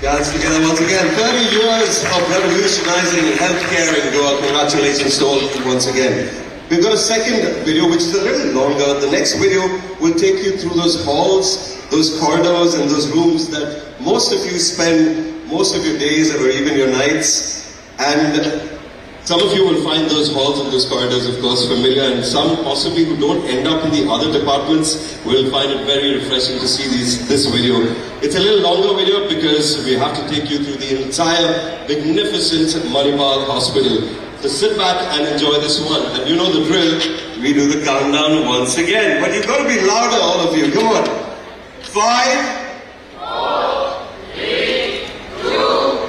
Dance together once again. 30 years of revolutionizing healthcare in Goa. Congratulations to all of you once again. We've got a second video which is a little longer. The next video will take you through those halls, those corridors and those rooms that most of you spend most of your days or even your nights. And some of you will find those halls and those corridors, of course, familiar, and some possibly who don't end up in the other departments will find it very refreshing to see this video. It's a little longer video because we have to take you through the entire magnificent Manipal hospital. So sit back and enjoy this one. And you know the drill, we do the countdown once again. But you've got to be louder, all of you. Come on. 5, 4, 3, 2,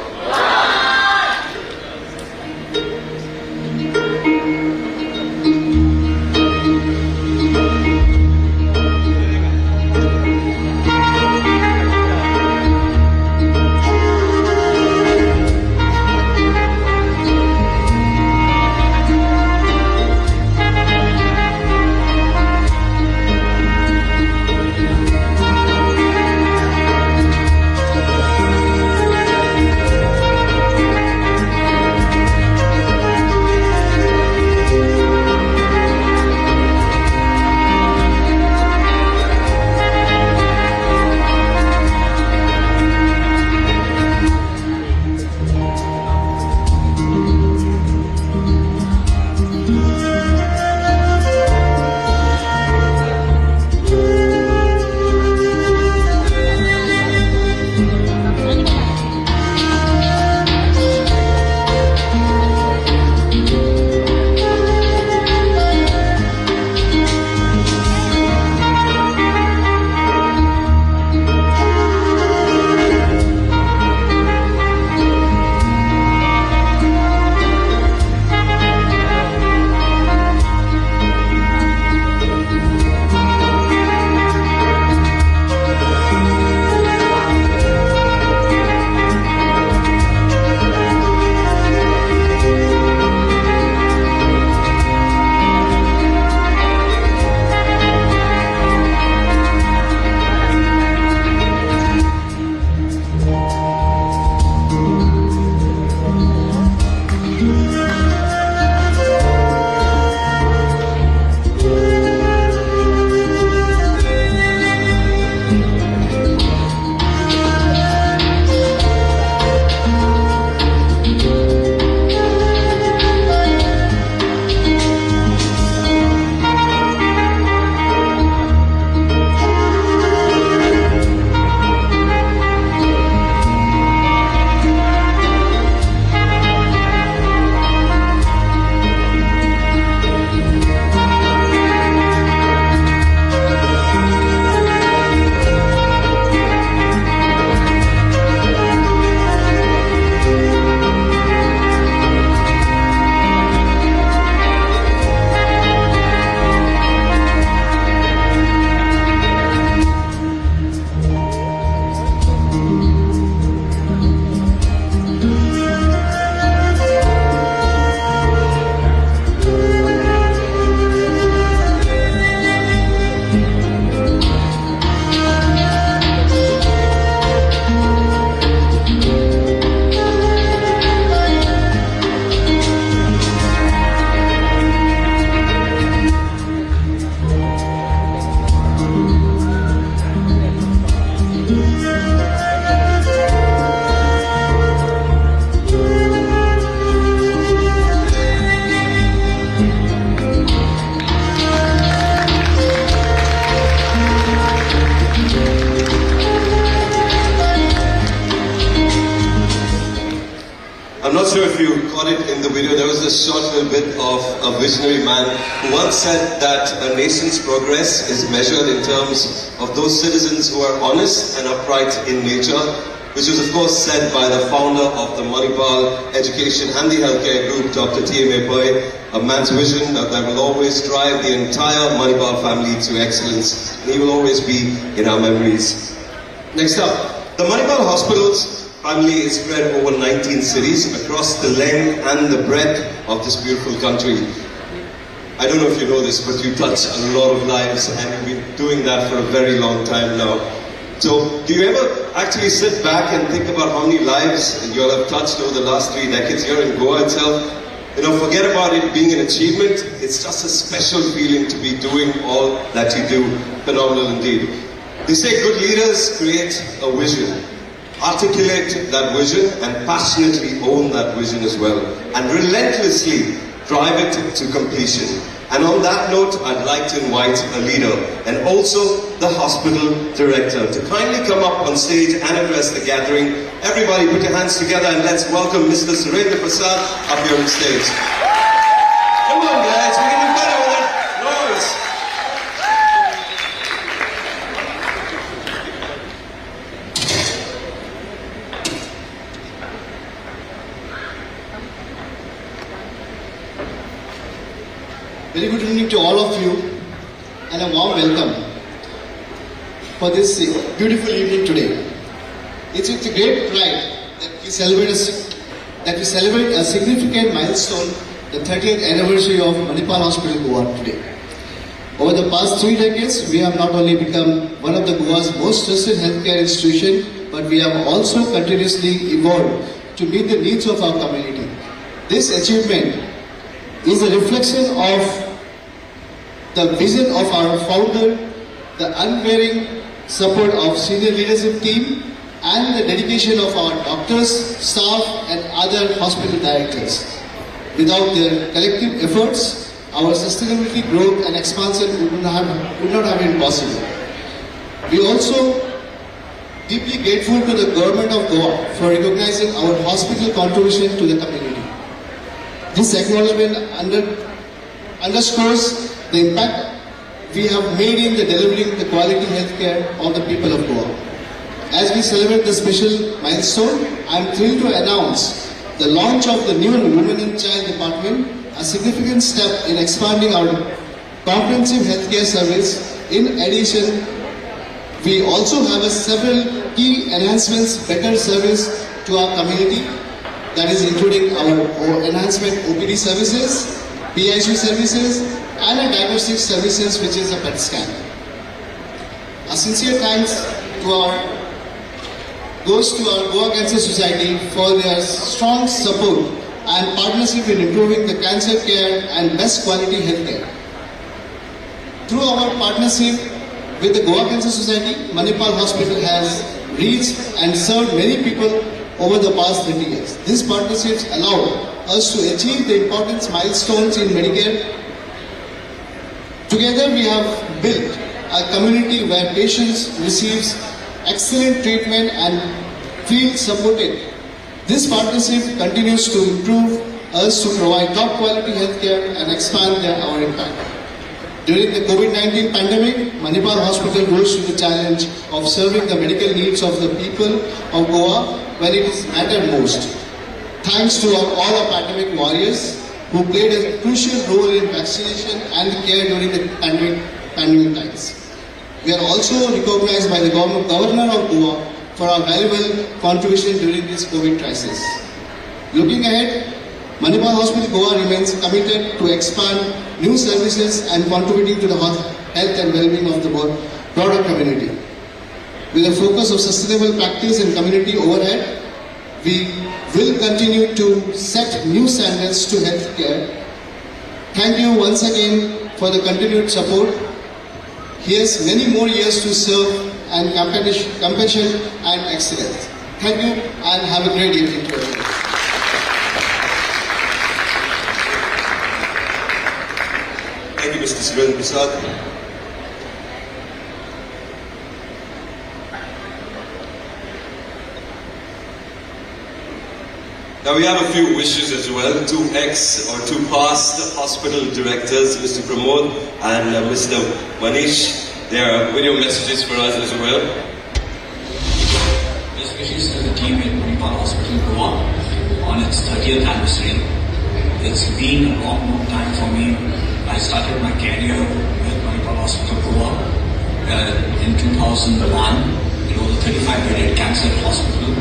I'm not sure if you caught it in the video. There was a short little bit of a visionary man who once said that a nation's progress is measured in terms of those citizens who are honest and upright in nature, which was of course said by the founder of the Manipal Education and the Healthcare Group, Dr. T.M. Pai, a man's vision that will always drive the entire Manipal family to excellence, and he will always be in our memories. Next up, the Manipal hospitals family is spread over 19 cities across the length and the breadth of this beautiful country. I don't know if you know this, but you touch a lot of lives, and you've been doing that for a very long time now. So, do you ever actually sit back and think about how many lives you all have touched over the last 3 decades here in Goa itself? You know, forget about it being an achievement. It's just a special feeling to be doing all that you do. Phenomenal indeed. They say good leaders create a vision, articulate that vision, and passionately own that vision as well, and relentlessly drive it to completion. And on that note, I'd like to invite a leader and also the hospital director to kindly come up on stage and address the gathering. Everybody put your hands together and let's welcome Mr. Surendra Prasad up here on stage. Come on guys, we can do better with that noise. Very good evening to all of you and a warm welcome for this beautiful evening today. It's a great pride that we celebrate a significant milestone, the 30th anniversary of Manipal Hospital Goa today. Over the past 3 decades, we have not only become one of the Goa's most trusted healthcare institution, but we have also continuously evolved to meet the needs of our community. This achievement is a reflection of the vision of our founder, the unwavering support of senior leadership team, and the dedication of our doctors, staff, and other hospital directors. Without their collective efforts, our sustainability, growth, and expansion would not have been possible. We also deeply grateful to the government of Goa for recognizing our hospital contribution to the community. This acknowledgement underscores the impact we have made in delivering the quality healthcare of the people of Goa. As we celebrate this special milestone, I am thrilled to announce the launch of the new Women and Child Department, a significant step in expanding our comprehensive healthcare service. In addition, we also have several key enhancements, better service to our community, that is including our enhancement OPD services, PICU services, and a diagnostic services which is a PET scan. A sincere thanks goes to our Goa Cancer Society for their strong support and partnership in improving the cancer care and best quality healthcare. Through our partnership with the Goa Cancer Society, Manipal Hospital has reached and served many people over the past 30 years. These partnerships allow us to achieve the important milestones in Medicare. Together we have built a community where patients receive excellent treatment and feel supported. This partnership continues to improve us to provide top quality healthcare and expand our impact. During the COVID-19 pandemic, Manipal Hospital rose to the challenge of serving the medical needs of the people of Goa when it is mattered most. Thanks to all our pandemic warriors who played a crucial role in vaccination and care during the pandemic times. We are also recognized by the Governor of Goa for our valuable contribution during this COVID crisis. Looking ahead, Manipal Hospital Goa remains committed to expand new services and contributing to the health and well-being of the broader community. With a focus of sustainable practice and community overhead, we will continue to set new standards to healthcare. Thank you once again for the continued support. Here's many more years to serve and compassion and excellence. Thank you and have a great evening to everyone. Thank you, Mr. Surendra Prasad. Now we have a few wishes as well. Two past hospital directors, Mr. Pramod and Mr. Manish. There are video messages for us as well. Best wishes to the team at Manipal Hospital Goa on its 30th anniversary. It's been a long time for me. I started my career with Manipal Hospital Goa in 2001. It was a 35-bedded cancer hospital.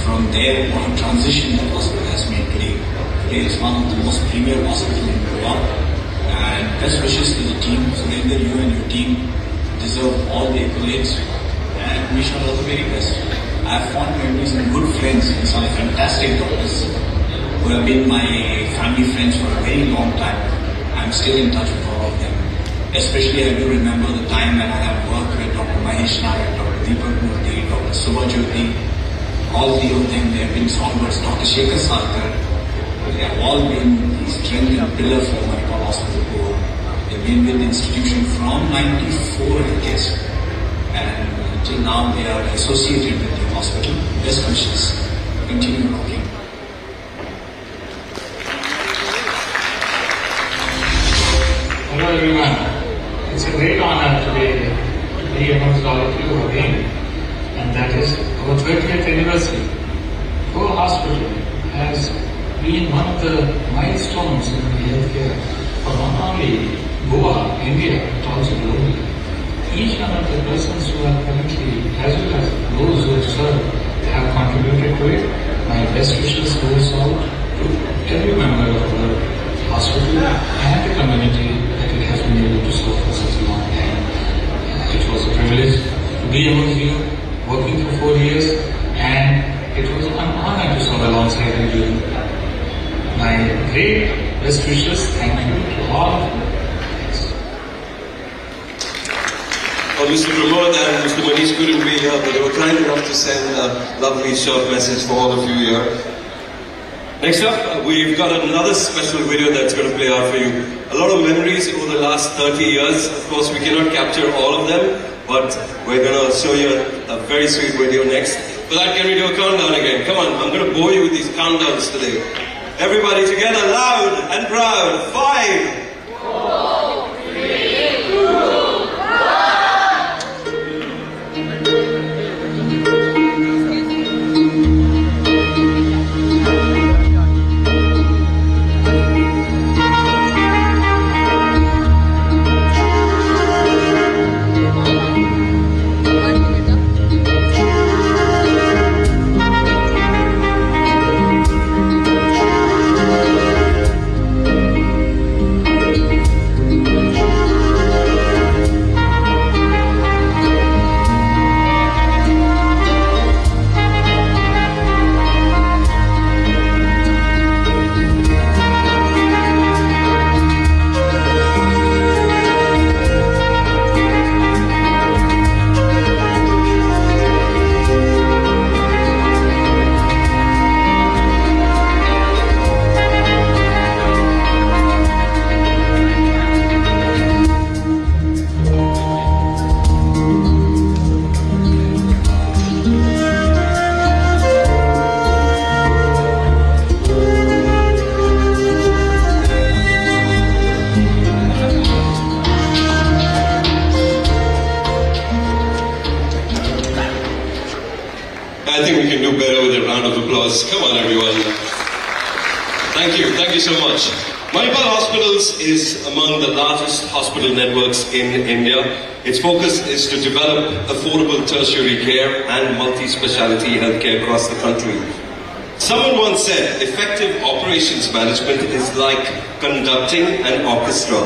From there, what a transition the hospital has made today. Today is one of the most premier hospitals in Goa. And best wishes to the team. Surendra, you and your team deserve all the accolades. And wish her all the very best. I have fond memories and good friends and some fantastic doctors who have been my family friends for a very long time. I'm still in touch with all of them. Especially I do remember the time when I have worked with Dr. Mahesh Nayak, Dr. Deepak Murthy, Dr. Subhajyoti. All three of them, they have been stalwarts. Dr. Shekhar Sarkar, they have all been the strength and pillar for Manipal Hospital Goa. They've been with the institution from 94, I guess. And till now they are associated with the hospital. Best wishes. Continue working. Hello everyone. It's a great honor today to be amongst all of you again, and that is our 30th anniversary. Goa Hospital has been one of the milestones in the healthcare for not only Goa, India, but also globally. Each one of the persons who are currently, as well as those who serve, have contributed to it. My best wishes goes out to every member of our hospital and the community that it has been able to serve for such a long time. It was a privilege to be among you, working for 4 years, and it was an honor to serve alongside you. My great best wishes, thank you to all of you. Well, Mr. Pramod and Mr. Manish couldn't be here, but they were kind enough to send a lovely short message for all of you here. Next up, we've got another special video that's going to play out for you. A lot of memories over the last 30 years. Of course, we cannot capture all of them, but we're going to show you a very sweet video next. For that, can we do a countdown again? Come on, I'm going to bore you with these countdowns today. Everybody together, loud and proud. 5, 4, 3, 2, I think we can do better with a round of applause. Come on, everyone. Thank you so much. Manipal Hospitals is among the largest hospital networks in India. Its focus is to develop affordable tertiary care and multi-speciality healthcare across the country. Someone once said, effective operations management is like conducting an orchestra.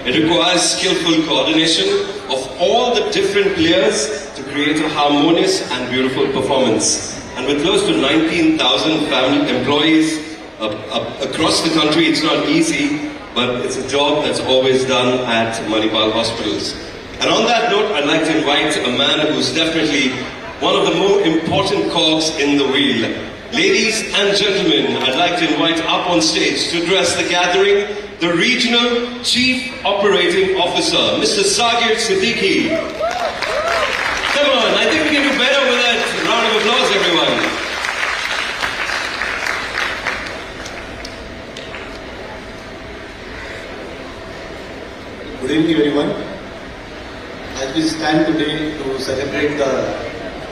It requires skillful coordination of all the different players to create a harmonious and beautiful performance. And with close to 19,000 family employees across the country, it's not easy, but it's a job that's always done at Manipal Hospitals. And on that note, I'd like to invite a man who's definitely one of the more important cogs in the wheel. Ladies and gentlemen, I'd like to invite up on stage to address the gathering, the Regional Chief Operating Officer, Mr. Sagir Siddiqui. Come on, I think we can do better with that round of applause, everyone. Good evening, everyone. As we stand today to celebrate the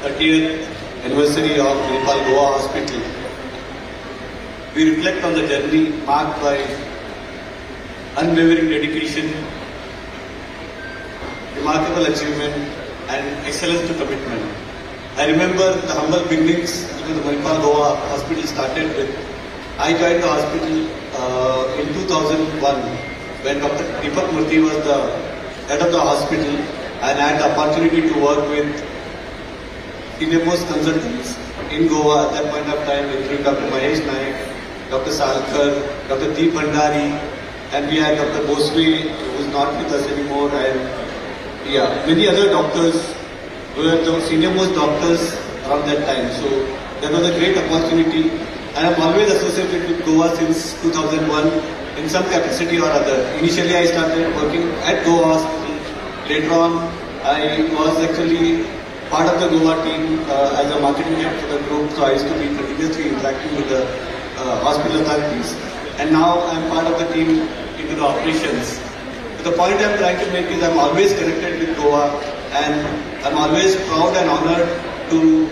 30th anniversary of Manipal Goa Hospital, we reflect on the journey marked by unwavering dedication, remarkable achievement, and excellence to commitment. I remember the humble beginnings when the Manipal Goa Hospital started with. I joined the hospital in 2001 when Dr. Dept Murthy was the head of the hospital, and I had the opportunity to work with senior most consultants in Goa at that point of time, including Dr. Mahesh Naik, Dr. Salkar, Dr. Deep Bhandari, and we had Dr. Boswe, who is not with us anymore, and many other doctors were the senior most doctors around that time. So that was a great opportunity, and I'm always associated with Goa since 2001 in some capacity or other. Initially, I started working at Goa Hospital. Later on, I was actually part of the Goa team as a marketing head for the group, so I used to be continuously interacting with the hospital authorities. And now I'm part of the team into the operations. But the point I'm trying to make is I'm always connected with Goa, and I'm always proud and honored to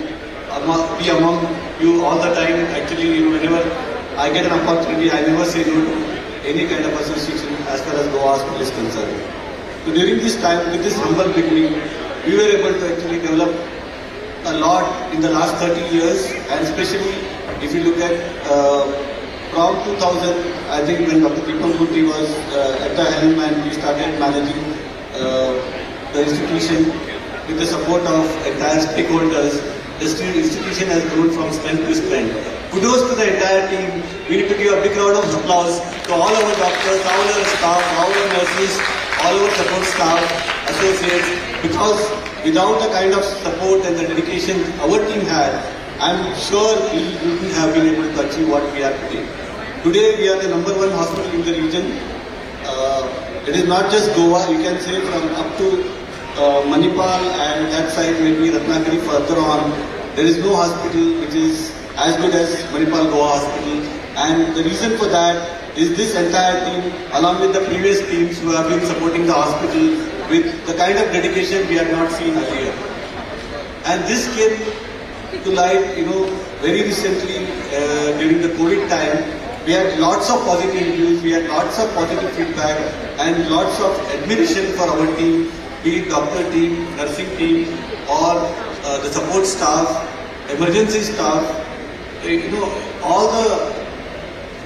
be among you all the time. Actually, whenever I get an opportunity, I never say no to any kind of association as far as Goa Hospital is concerned. So during this time, with this humble beginning, we were able to actually develop a lot in the last 30 years, and especially if you look at from 2000, I think when Dr. Deepak Murthy was at the helm and we started managing the institution with the support of entire stakeholders, the institution has grown from strength to strength. Kudos to the entire team. We need to give a big round of applause to all our doctors, all our staff, all our nurses, all our support staff, associates, because without the kind of support and the dedication our team had, I'm sure we wouldn't have been able to achieve what we are today. Today we are the #1 hospital in the region. It is not just Goa, you can say from up to Manipal and that side, maybe Ratnagiri further on. There is no hospital which is as good as Manipal Goa Hospital, and the reason for that is this entire team, along with the previous teams who have been supporting the hospital with the kind of dedication we had not seen earlier. And this came to light, very recently during the COVID time. We had lots of positive reviews, we had lots of positive feedback, and lots of admiration for our team, be it doctor team, nursing team, or the support staff, emergency staff. All the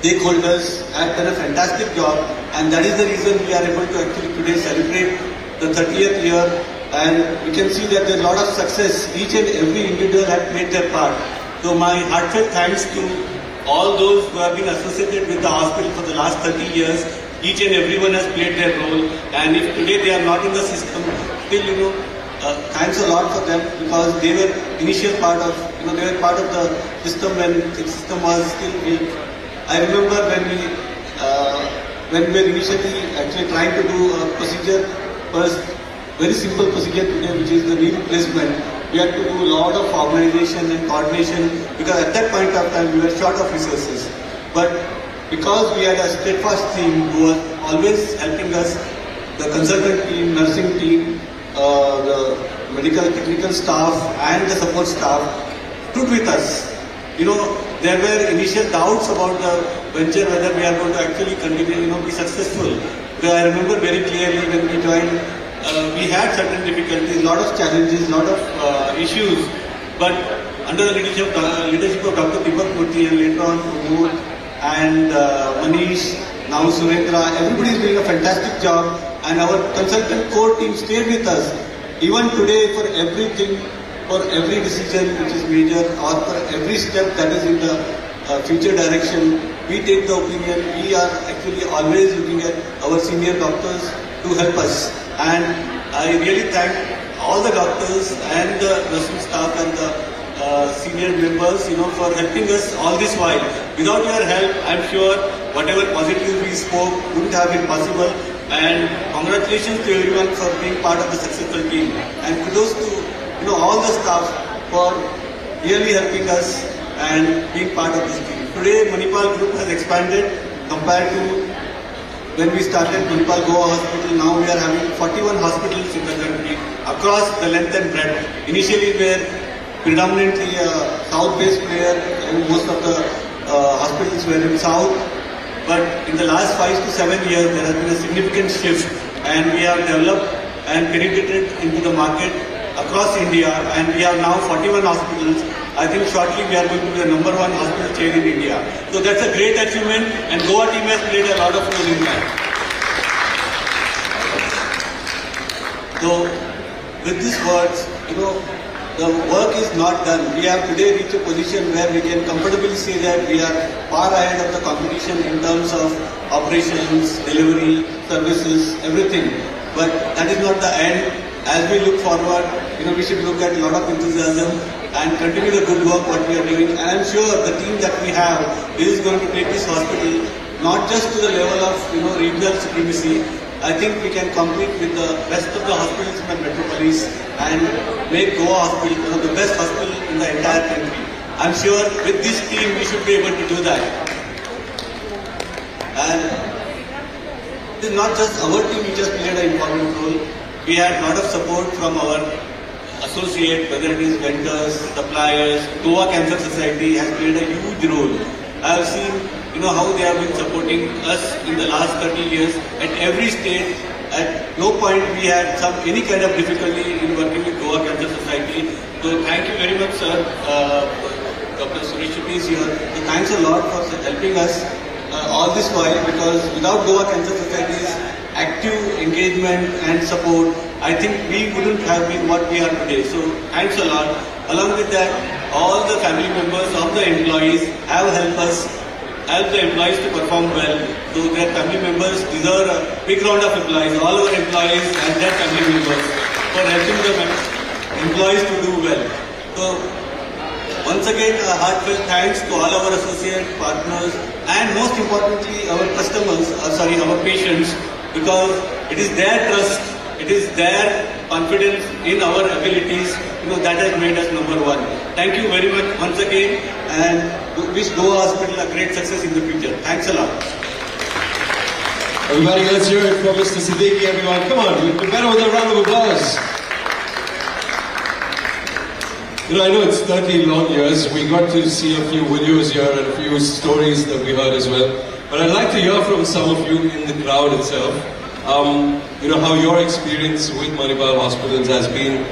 stakeholders have done a fantastic job, and that is the reason we are able to actually today celebrate the 30th year, and we can see that there is a lot of success. Each and every individual has played their part. So my heartfelt thanks to all those who have been associated with the hospital for the last 30 years. Each and everyone has played their role, and if today they are not in the system, still, thanks a lot for them, because they were initial part of, they were part of the system when the system was still weak. I remember when we were initially actually trying to do a procedure, first, very simple procedure today, which is the knee replacement. We had to do a lot of organization and coordination, because at that point of time we were short of resources. But because we had a steadfast team who was always helping us, the consultant team, nursing team, the medical technical staff and the support staff stood with us. There were initial doubts about the venture, whether we are going to actually continue, be successful. Because I remember very clearly when we joined, we had certain difficulties, lot of challenges, lot of issues. But under the leadership of Dr. Deepak Murthy, and later on Umur and Manish, now Surendra, everybody is doing a fantastic job, and our consultant core team stayed with us. Even today, for everything, for every decision which is major, or for every step that is in the future direction, we take the opinion. We are actually always looking at our senior doctors to help us. And I really thank all the doctors and the nursing staff and the senior members, for helping us all this while. Without your help, I'm sure whatever positive we spoke wouldn't have been possible. And congratulations to everyone for being part of the successful team. And kudos to all the staff for really helping us and being part of this team. Today, Manipal Group has expanded compared to when we started Manipal Goa Hospital. Now we are having 41 hospitals in the country across the length and breadth. Initially, we were predominantly a south-based player, and most of the hospitals were in south. But in the last 5 to 7 years, there has been a significant shift, and we have developed and penetrated into the market across India, and we have now 41 hospitals. I think shortly we are going to be the #1 hospital chain in India. So that's a great achievement, and Goa team has played a lot of role in that. So with these words, the work is not done. We have today reached a position where we can comfortably say that we are far ahead of the competition in terms of operations, delivery, services, everything. But that is not the end. As we look forward, we should look at a lot of enthusiasm and continue the good work what we are doing. And I'm sure the team that we have is going to take this hospital not just to the level of regional supremacy. I think we can compete with the best of the hospitals in the metropolis and make Goa Hospital one of the best hospitals in the entire country. I'm sure with this team we should be able to do that. And it is not just our team which has played an important role. We had a lot of support from our associate, whether it is vendors, suppliers. Goa Cancer Society has played a huge role. I have seen how they have been supporting us in the last 30 years at every stage. At no point we had any kind of difficulty in working with Goa Cancer Society. So thank you very much, sir. Dr. Felicitation is here. So thanks a lot for helping us all this while, because without Goa Cancer Society's active engagement and support, I think we wouldn't have been what we are today. So thanks a lot. Along with that, all the family members of the employees have help the employees to perform well. So their family members deserve a big round of applause. All our employees and their family members for helping the employees to do well. So once again, a heartfelt thanks to all our associate partners and most importantly our customers, our patients, because it is their trust, it is their confidence in our abilities, that has made us number one. Thank you very much once again, and wish Goa Hospital a great success in the future. Thanks a lot. Everybody, let's hear it for Mr. Siddiqui, everyone. Come on, we'll do better with a round of applause. I know it's 30 long years. We got to see a few videos here and a few stories that we heard as well. But I'd like to hear from some of you in the crowd itself. How your experience with Manipal hospitals has been.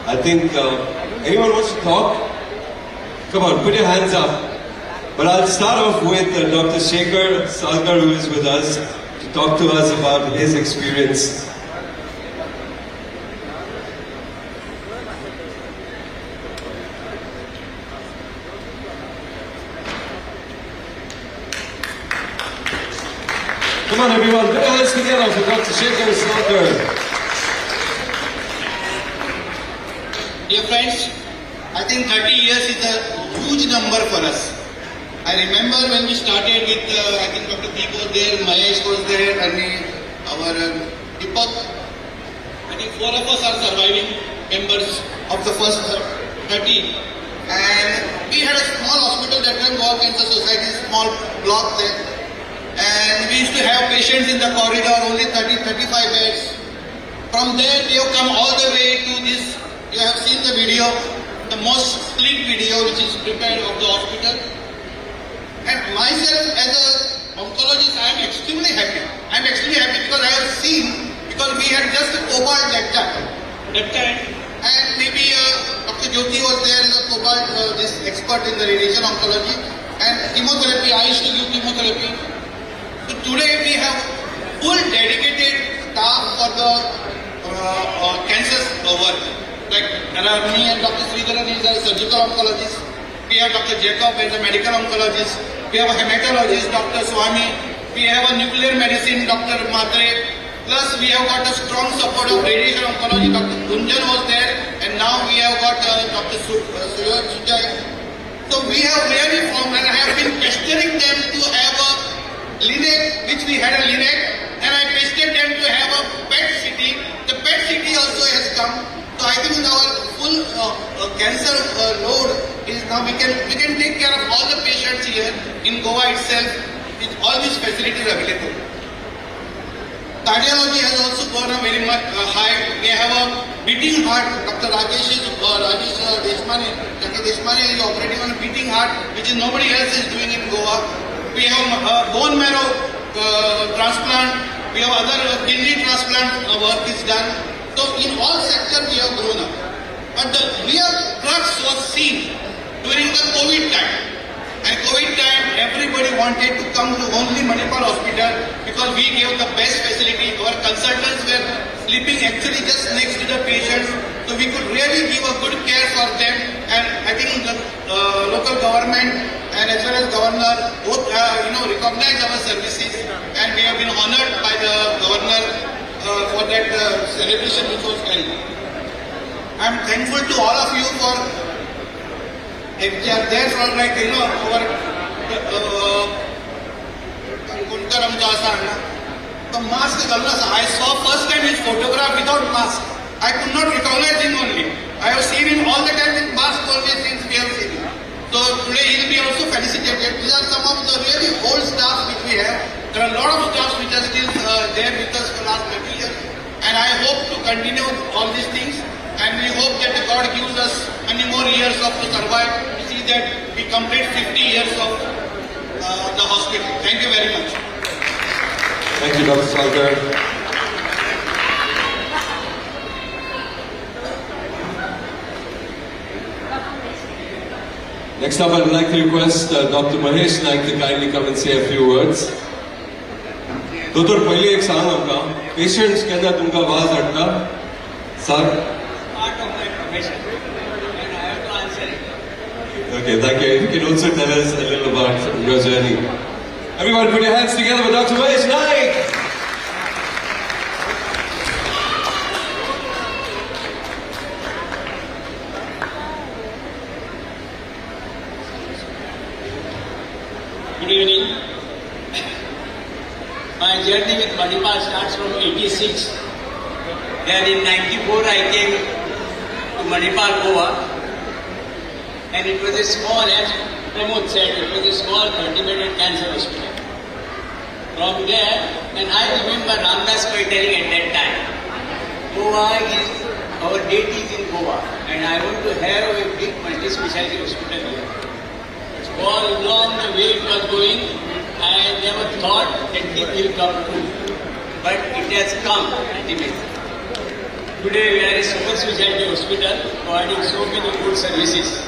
I think, anyone wants to talk? Come on, put your hands up. But I'll start off with Dr. Shekhar Salkar, who is with us, to talk to us about his experience. Come on everyone, put your hands together for Dr. Shekhar Salkar. Dear friends, I think 30 years is a huge number for us. I remember when we started with, I think Dr. Deep was there, Mahesh was there, and our Dept. I think 4 of us are surviving members of the first 30. And we had a small hospital that time, Goa Cancer Society, small block there. And we used to have patients in the corridor, only 30-35 beds. From there, we have come all the way to this. You have seen the video, the most sleek video which is prepared of the hospital. And myself as an oncologist, I am extremely happy. I am extremely happy because I have seen, because we had just a cobalt that time. And maybe Dr. Jyoti was there as a cobalt, this expert in the radiation oncology. And chemotherapy, I used to give chemotherapy. So today we have full dedicated staff for the cancer work. Like me and Dr. Sridharan is a surgical oncologist. We have Dr. Jacob as a medical oncologist. We have a hematologist, Dr. Swami. We have a nuclear medicine, Dr. Matre. Plus we have got a strong support of radiation oncology. Dr. Gunjan was there, and now we have got Dr. Surya Sujay. So we have really formed, and I have been pestering them to have a lineage, which we had a lineage, and I pestered them to have a PET city. The PET city also has come. So I think our full cancer load is now we can take care of all the patients here in Goa itself with all these facilities available. Cardiology has also gone up very much high. We have a beating heart. Dr. Rajesh Deshmane, Dr. Deshmane is operating on a beating heart, which is nobody else is doing in Goa. We have bone marrow transplant. We have other kidney transplant work is done. So in all sectors we have grown up. But the real crux was seen during the COVID time. And COVID time, everybody wanted to come to only Manipal Hospital because we gave the best facility. Our consultants were sleeping actually just next to the patients. So we could really give a good care for them, and I think the local government and as well as governor both recognize our services, and we have been honored by the governor for that celebration which was held. I am thankful to all of you for if they are there for our the mask I saw first time his photograph without mask. I could not recognize him only. I have seen him all the time with mask always since we have seen him. So today he will be also felicitated. These are some of the really old staff which we have. There are a lot of staffs which are still there with us for last 20 years. And I hope to continue all these things. And we hope that God gives us many more years to survive to see that we complete 50 years of the hospital. Thank you very much. Thank you, Dr. Salkar. Next up, I would like to request Dr. Mahesh Naik to kindly come and say a few words. Doctor, पहले एक सांग हमका patients के अंदर तुमका आवाज अटका sir. Part of my profession, and I have to answer it. Okay, thank you. You can also tell us a little about your journey. Everyone, put your hands together for Dr. Mahesh Naik. Good evening. My journey with Manipal starts from 86. Then in 94 I came to Manipal, Goa, and it was a small, as Pramod said, it was a small 30-bedded cancer hospital. From there, and I remember Ramdas telling at that time, Goa is, our date is in Goa, and I want to have a big multi-specialty hospital here. All along the way it was going, I never thought that it will come true. But it has come ultimately. Today we are a super specialty hospital providing so many good services.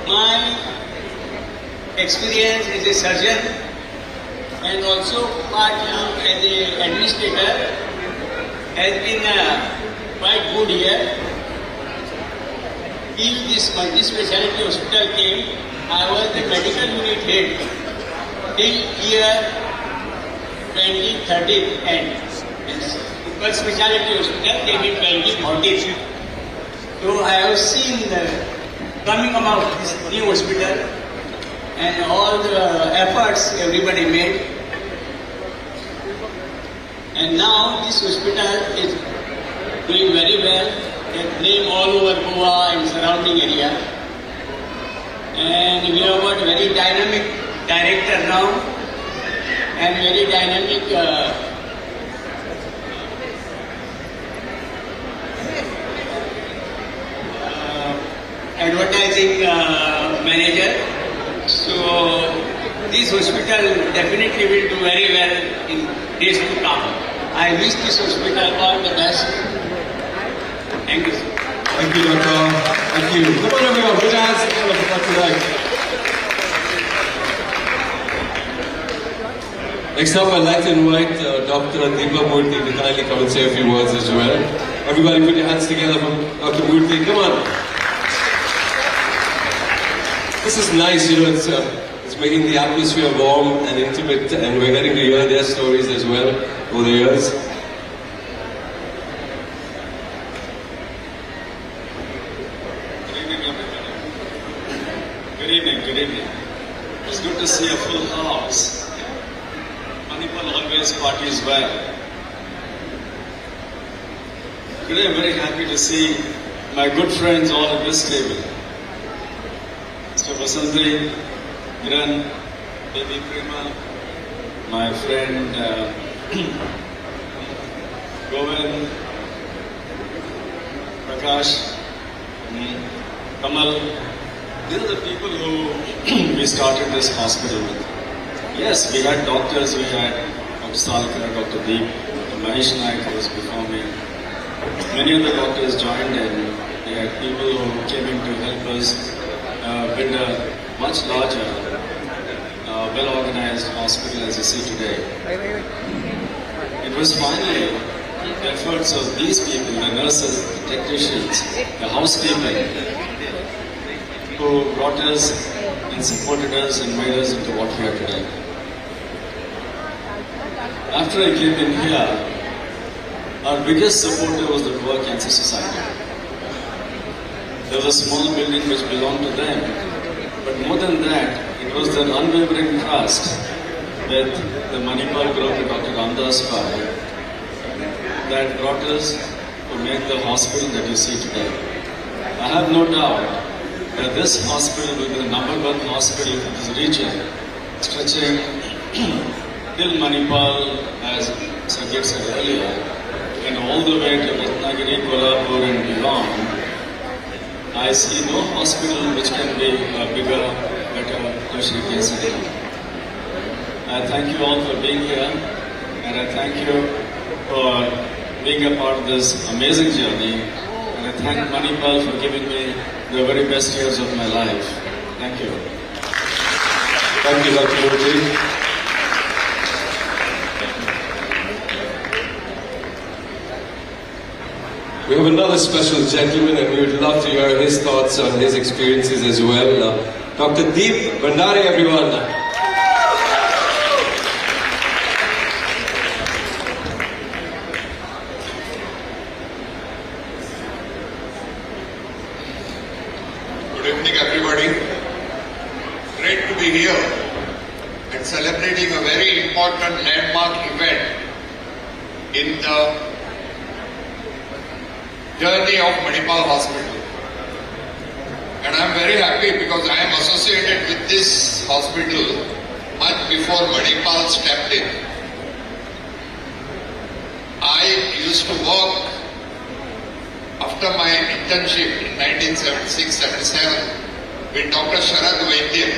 My experience as a surgeon and also partly as an administrator has been quite good here. Till this multi-speciality hospital came, I was the medical unit head till year 2013 end. Super speciality hospital came in 2014. So I have seen the coming about this new hospital and all the efforts everybody made. And now this hospital is doing very well. They have name all over Goa and surrounding area. And we have got very dynamic director now and very dynamic advertising manager. So this hospital definitely will do very well in days to come. I wish this hospital all the best. Thank you, sir. Thank you, Doctor. Thank you. Come on, everyone. Put your hands together for Dr. Naik. Next up, I'd like to invite Dr. Dept to kindly come and say a few words as well. Everybody, put your hands together for Dr. Murthy. Come on. This is nice, it's making the atmosphere warm and intimate, and we're getting to hear their stories as well over the years. Good evening. It's good to see a full house. Manipal always parties well. Today I'm very happy to see my good friends all at this table. Mr. Vasanthi, Kiran, Baby Prima, my friend Govind, Prakash, Kamal. These are the people who we started this hospital with. Yes, we had doctors, we had Dr. Salkar, Dr. Dept, Dr. Mahesh Naik who was before me. Many other doctors joined and we had people who came in to help us build a much larger well-organized hospital as you see today. It was finally the efforts of these people, the nurses, the technicians, the housekeeping, who brought us and supported us and made us into what we are today. After I came in here, our biggest supporter was the Poor Cancer Society. There was a small building which belonged to them, but more than that, it was their unwavering trust with the Manipal group and Dr. Ramdas Pai that brought us to make the hospital that you see today. I have no doubt that this hospital will be the #1 hospital in this region, stretching till Manipal, as Sajid said earlier, and all the way to Ratnagiri, Kolhapur and beyond. I see no hospital which can be a bigger, better tertiary care center. I thank you all for being here, and I thank you for being a part of this amazing journey, and I thank Manipal for giving me the very best years of my life. Thank you. Thank you, Dr. Murthy. We have another special gentleman, and we would love to hear his thoughts on his experiences as well. Dr. Dept Bhandari, everyone. Good evening, everybody. Great to be here and celebrating a very important landmark event in the journey of Manipal Hospital. And I am very happy because I am associated with this hospital much before Manipal stepped in. I used to work after my internship in 1976-77 with Dr. Sharad Vaidya.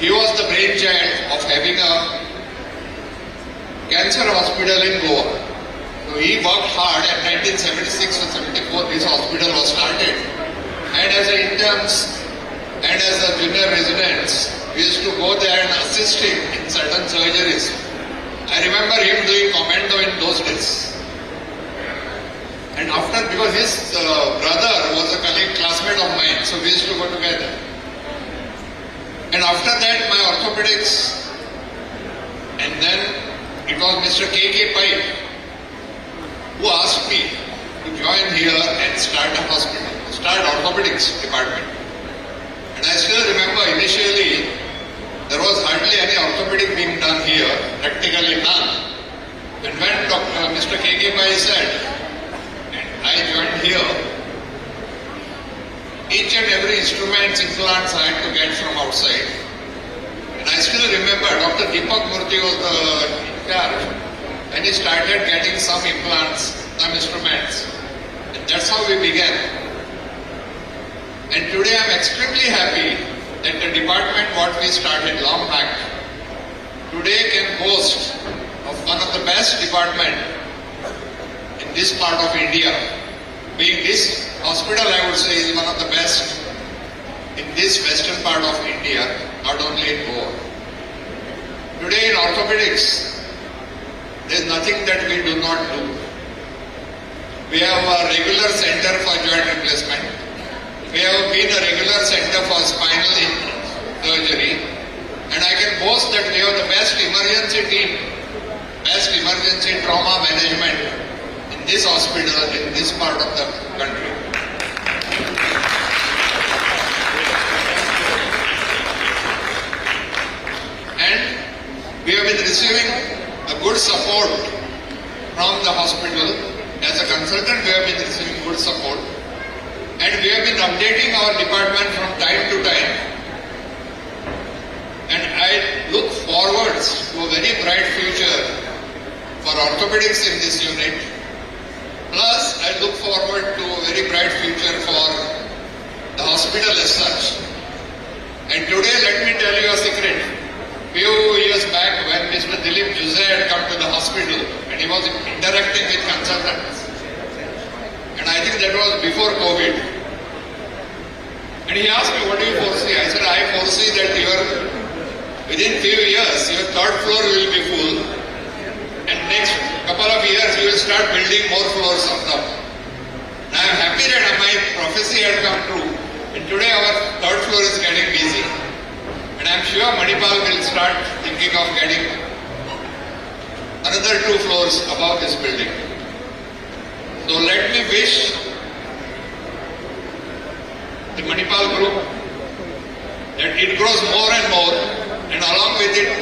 He was the brainchild of having a cancer hospital in Goa. So he worked hard. At 1976 or 74 this hospital was started, and as an interns and as a junior residents we used to go there and assist him in certain surgeries. I remember him doing commando in those days. And after, because his brother was a colleague, classmate of mine, so we used to go together. And after that my orthopedics, and then it was Mr. K.K. Pai who asked me to join here and start a hospital, start orthopedics department. And I still remember initially there was hardly any orthopedic being done here, practically none. And when Mr. K.K. Pai said, and I joined here, each and every instrument, implants I had to get from outside. And I still remember Dr. Deepak Murthy was the in charge, and he started getting some implants, some instruments. And that's how we began. And today I'm extremely happy that the department what we started long back today can boast of one of the best department in this part of India. Being this hospital, I would say, is one of the best in this western part of India, not only in Goa. Today in orthopedics, there is nothing that we do not do. We have a regular center for joint replacement. We have been a regular center for spinal surgery. And I can boast that we have the best emergency team, best emergency trauma management in this hospital, in this part of the country. And we have been receiving a good support from the hospital. As a consultant, we have been receiving good support. And we have been updating our department from time to time. And I look forward to a very bright future for orthopedics in this unit. Plus, I look forward to a very bright future for the hospital as such. And today, let me tell you a secret. Few years back, when Mr. Dilip Juse had come to the hospital and he was interacting with consultants, and I think that was before COVID, and he asked me, what do you foresee? I said, I foresee that your within few years, your third floor will be full, and next couple of years, you will start building more floors on top. And I am happy that my prophecy had come true, and today our third floor is getting busy. And I am sure Manipal will start thinking of getting another 2 floors above this building. So let me wish the Manipal group that it grows more and more, and along with it,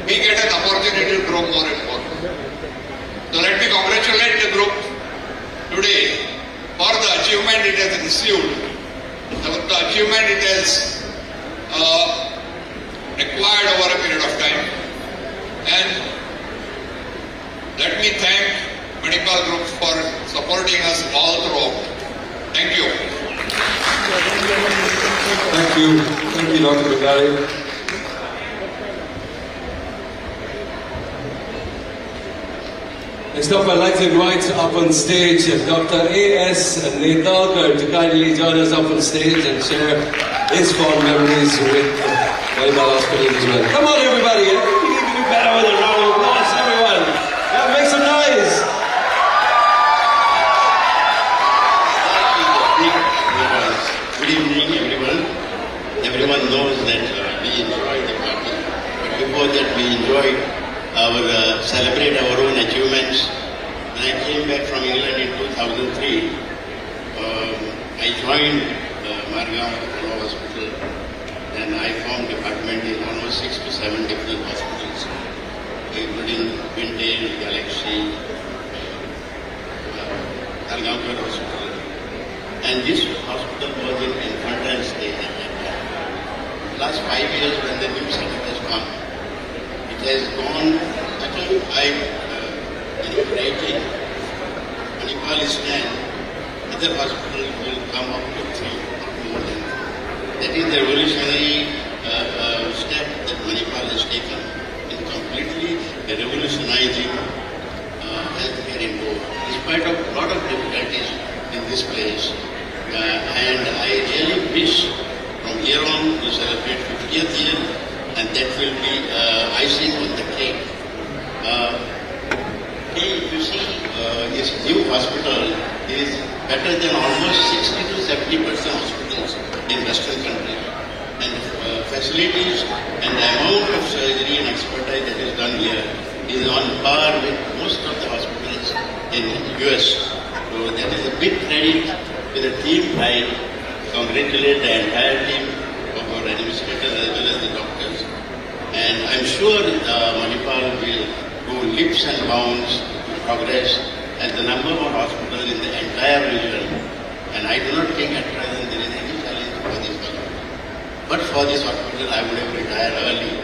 we get an opportunity to grow more and more. So let me congratulate the group today for the achievement it has received, the achievement it has acquired over a period of time. And let me thank Manipal Group for supporting us all throughout. Thank you. Thank you. Thank you, Dr. Konkani. Next up, I'd like to invite up on stage Dr. A.S. Netalkar to kindly join us up on stage and share his fond memories with Manipal Hospital as well. Come on, everybody. You can do better with a round of applause, everyone. Yeah, make some noise. Good evening, everyone. Everyone knows that we enjoy the party. But before that, we celebrate our own achievements. When I came back from England in 2003, I joined Margam Apollo Hospital, and I formed department in almost 6 to 7 different hospitals, including Windale, Galaxy, Algamkar Hospital. And this hospital was in infantile stage at that time. Last 5 years, when the new setup has come, it has gone. Actually, I'm inaugurating Manipal is 10. Other hospitals will come up to 3 or more than 3. That is the revolutionary step that Manipal has taken in completely revolutionizing healthcare in Goa, in spite of a lot of difficulties in this place. And I really wish from here on to celebrate 50th year, and that will be icing on the cake. If you see, this new hospital is better than almost 60 to 70% hospitals in Western countries. And facilities and the amount of surgery and expertise that is done here is on par with most of the hospitals in the US. So that is a big credit to the team. I congratulate the entire team of our administrators as well as the doctors. And I'm sure Manipal will go leaps and bounds to progress as the number one hospital in the entire region. And I do not think at present there is any challenge for this hospital. But for this hospital, I would have retired early.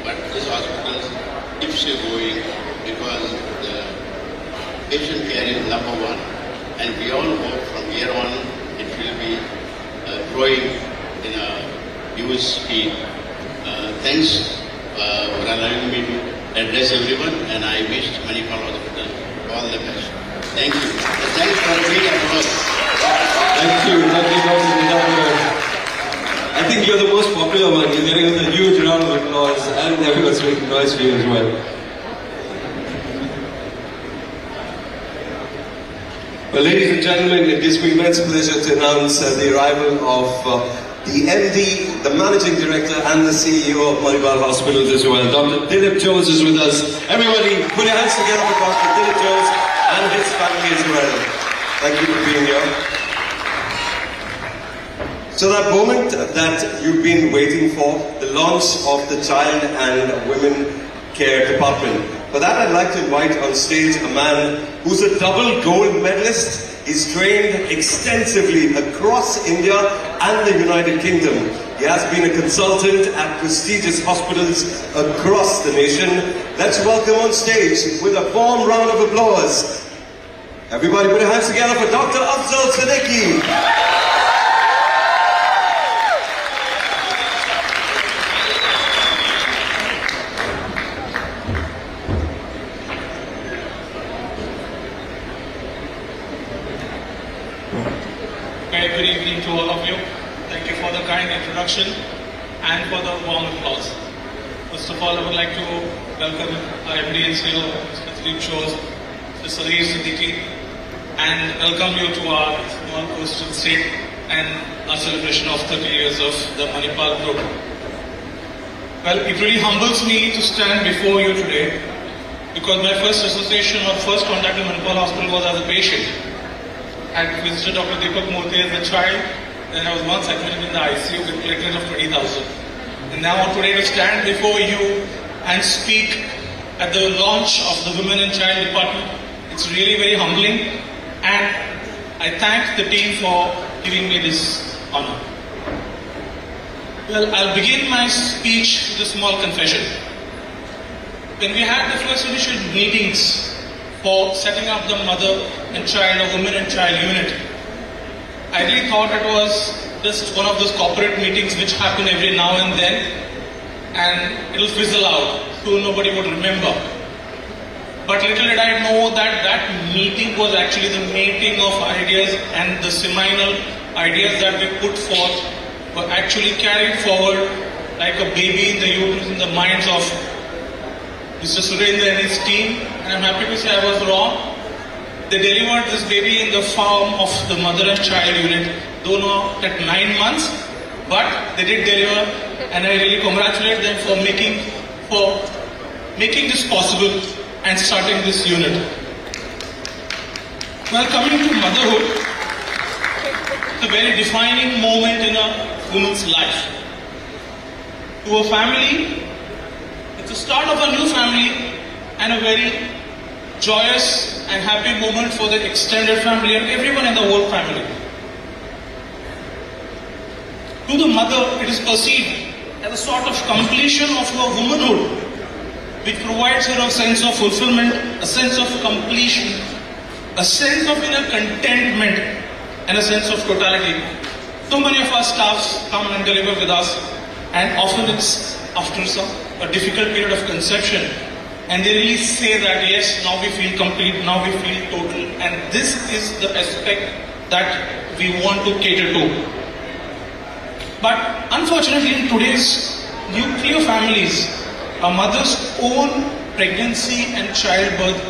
But this hospital keeps going because the patient care is number one. And we all hope from here on it will be growing in a huge speed. Thanks for allowing me to address everyone, and I wish Manipal Hospital all the best. Thank you. Thanks for a big applause. Thank you, Dr. Netalkar. I think you're the most popular one. You're getting a huge round of applause, and everyone's making noise for you as well. Well, ladies and gentlemen, it gives me immense pleasure to announce the arrival of the MD, the Managing Director and the CEO of Manipal Hospitals as well. Dr. Dept Jones is with us. Everybody, put your hands together for Dr. Dept Jones and his family as well. Thank you for being here. So that moment that you've been waiting for, the launch of the Child and Women Care Department. For that, I'd like to invite on stage a man who's a double gold medalist. He's trained extensively across India and the United Kingdom. He has been a consultant at prestigious hospitals across the nation. Let's welcome on stage with a warm round of applause. Everybody put your hands together for Dr. Afzal Siddiqui. Very good evening to all of you. Thank you for the kind introduction and for the warm applause. First of all, I would like to welcome our MDs here, Mr. Dream Shows, Mr. Sareer Siddiqui, and welcome you to our small coastal state and our celebration of 30 years of the Manipal group. Well, it really humbles me to stand before you today because my first association or first contact with Manipal Hospital was as a patient. I visited Dr. Dept as a child, then I was once admitted in the ICU with platelets of 20,000. And now today to stand before you and speak at the launch of the Women and Child Department, it's really very humbling, and I thank the team for giving me this honor. Well, I'll begin my speech with a small confession. When we had the first initial meetings for setting up the Mother and Child or Women and Child unit, I really thought it was just one of those corporate meetings which happen every now and then and it'll fizzle out, so nobody would remember. But little did I know that that meeting was actually the mating of ideas, and the seminal ideas that we put forth were actually carried forward like a baby in the uterus in the minds of Mr. Surendra and his team, and I'm happy to say I was wrong. They delivered this baby in the form of the Mother and Child unit, though not at 9 months, but they did deliver, and I really congratulate them for making this possible and starting this unit. Well, coming to motherhood, it's a very defining moment in a woman's life. To a family, it's the start of a new family and a very joyous and happy moment for the extended family and everyone in the whole family. To the mother, it is perceived as a sort of completion of her womanhood, which provides her a sense of fulfillment, a sense of completion, a sense of inner contentment, and a sense of totality. So many of our staffs come and deliver with us, and often it's after a difficult period of conception, and they really say that yes, now we feel complete, now we feel total, and this is the aspect that we want to cater to. But unfortunately, in today's nuclear families, a mother's own pregnancy and childbirth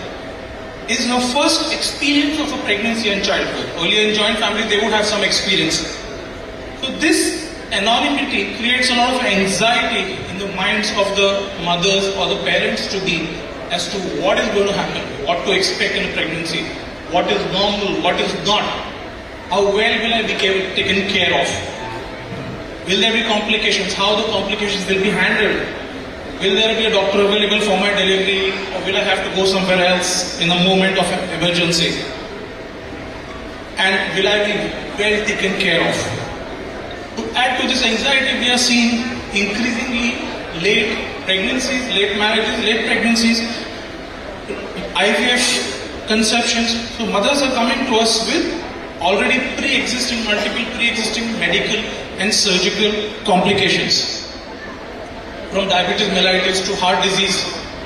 is her first experience of a pregnancy and childbirth. Earlier in joint family, they would have some experience. So this anonymity creates a lot of anxiety in the minds of the mothers or the parents to be as to what is going to happen, what to expect in a pregnancy, what is normal, what is not, how well will I be taken care of, will there be complications, how the complications will be handled, will there be a doctor available for my delivery, or will I have to go somewhere else in a moment of emergency, and will I be well taken care of. To add to this anxiety, we are seeing increasingly late pregnancies, late marriages, late pregnancies, IVF conceptions. So mothers are coming to us with already multiple pre-existing medical and surgical complications. From diabetes mellitus to heart disease,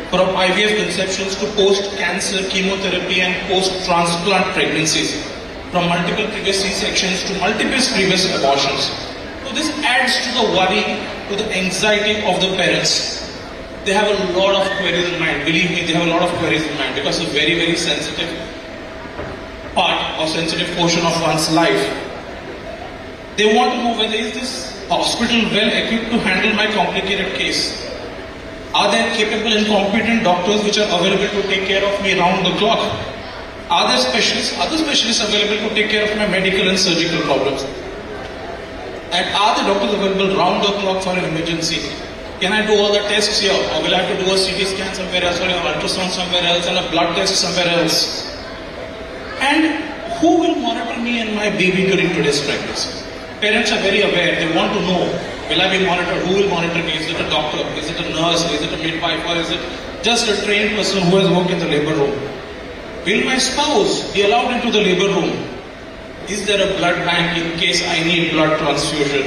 from IVF conceptions to post-cancer chemotherapy and post-transplant pregnancies, from multiple previous C-sections to multiple previous abortions. So this adds to the worry, to the anxiety of the parents. They have a lot of queries in mind. Believe me, they have a lot of queries in mind because it's a very, very sensitive part or sensitive portion of one's life. They want to know whether is this hospital well equipped to handle my complicated case. Are there capable and competent doctors which are available to take care of me round the clock? Are there other specialists available to take care of my medical and surgical problems? And are the doctors available round the clock for an emergency? Can I do all the tests here, or will I have to do a CT scan somewhere else, or an ultrasound somewhere else, and a blood test somewhere else? And who will monitor me and my baby during today's pregnancy? Parents are very aware. They want to know, will I be monitored? Who will monitor me? Is it a doctor? Is it a nurse? Is it a midwife? Or is it just a trained person who has worked in the labor room? Will my spouse be allowed into the labor room? Is there a blood bank in case I need blood transfusion?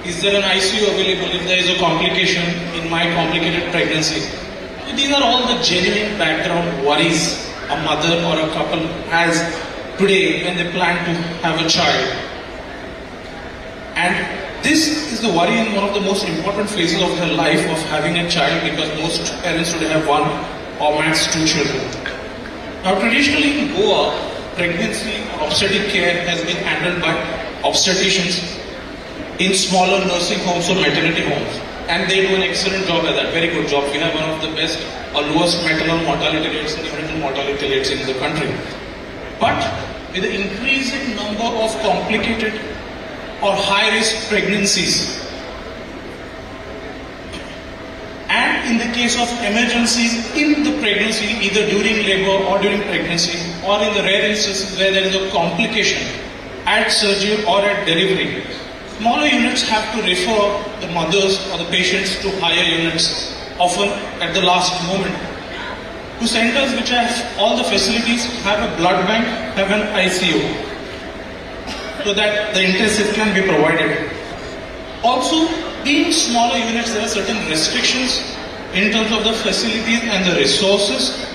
Is there an ICU available if there is a complication in my complicated pregnancy? So these are all the genuine background worries a mother or a couple has today when they plan to have a child. And This is the worry in one of the most important phases of their life of having a child, because most parents today have one or max 2 children. Now traditionally in Goa, pregnancy or obstetric care has been handled by obstetricians in smaller nursing homes or maternity homes. And they do an excellent job at that, very good job. We have one of the best or lowest maternal mortality rates and neonatal mortality rates in the country. But with the increasing number of complicated or high-risk pregnancies, and in the case of emergencies in the pregnancy, either during labor or during pregnancy, or in the rare instances where there is a complication at surgery or at delivery, smaller units have to refer the mothers or the patients to higher units, often at the last moment, to centers which have all the facilities, have a blood bank, have an ICU, so that the intensive can be provided. Also, being smaller units, there are certain restrictions in terms of the facilities and the resources,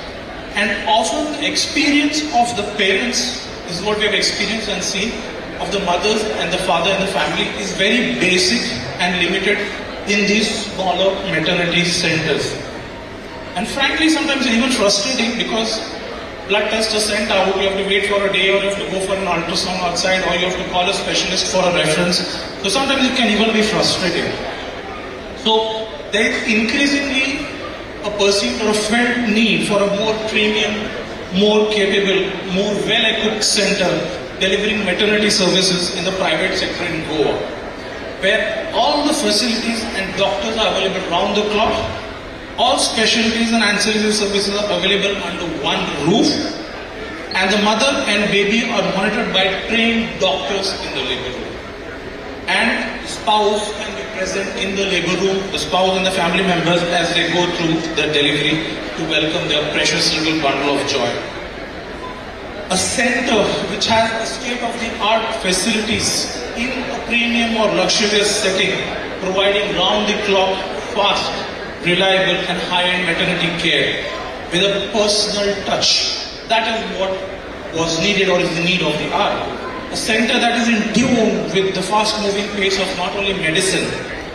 and often the experience of the parents, this is what we have experienced and seen, of the mothers and the father and the family is very basic and limited in these smaller maternity centers. And frankly, sometimes even frustrating, because blood tests are sent out, you have to wait for a day, or you have to go for an ultrasound outside, or you have to call a specialist for a reference. So sometimes it can even be frustrating. So there is increasingly a perceived or a felt need for a more premium, more capable, more well-equipped center delivering maternity services in the private sector in Goa, where all the facilities and doctors are available round the clock. All specialties and ancillary services are available under one roof, and the mother and baby are monitored by trained doctors in the labor room. And the spouse can be present in the labor room, the spouse and the family members, as they go through the delivery to welcome their precious little bundle of joy. A center which has a state-of-the-art facilities in a premium or luxurious setting, providing round-the-clock, fast, reliable and high-end maternity care with a personal touch. That is what was needed or is the need of the hour. A center that is in tune with the fast-moving pace of not only medicine,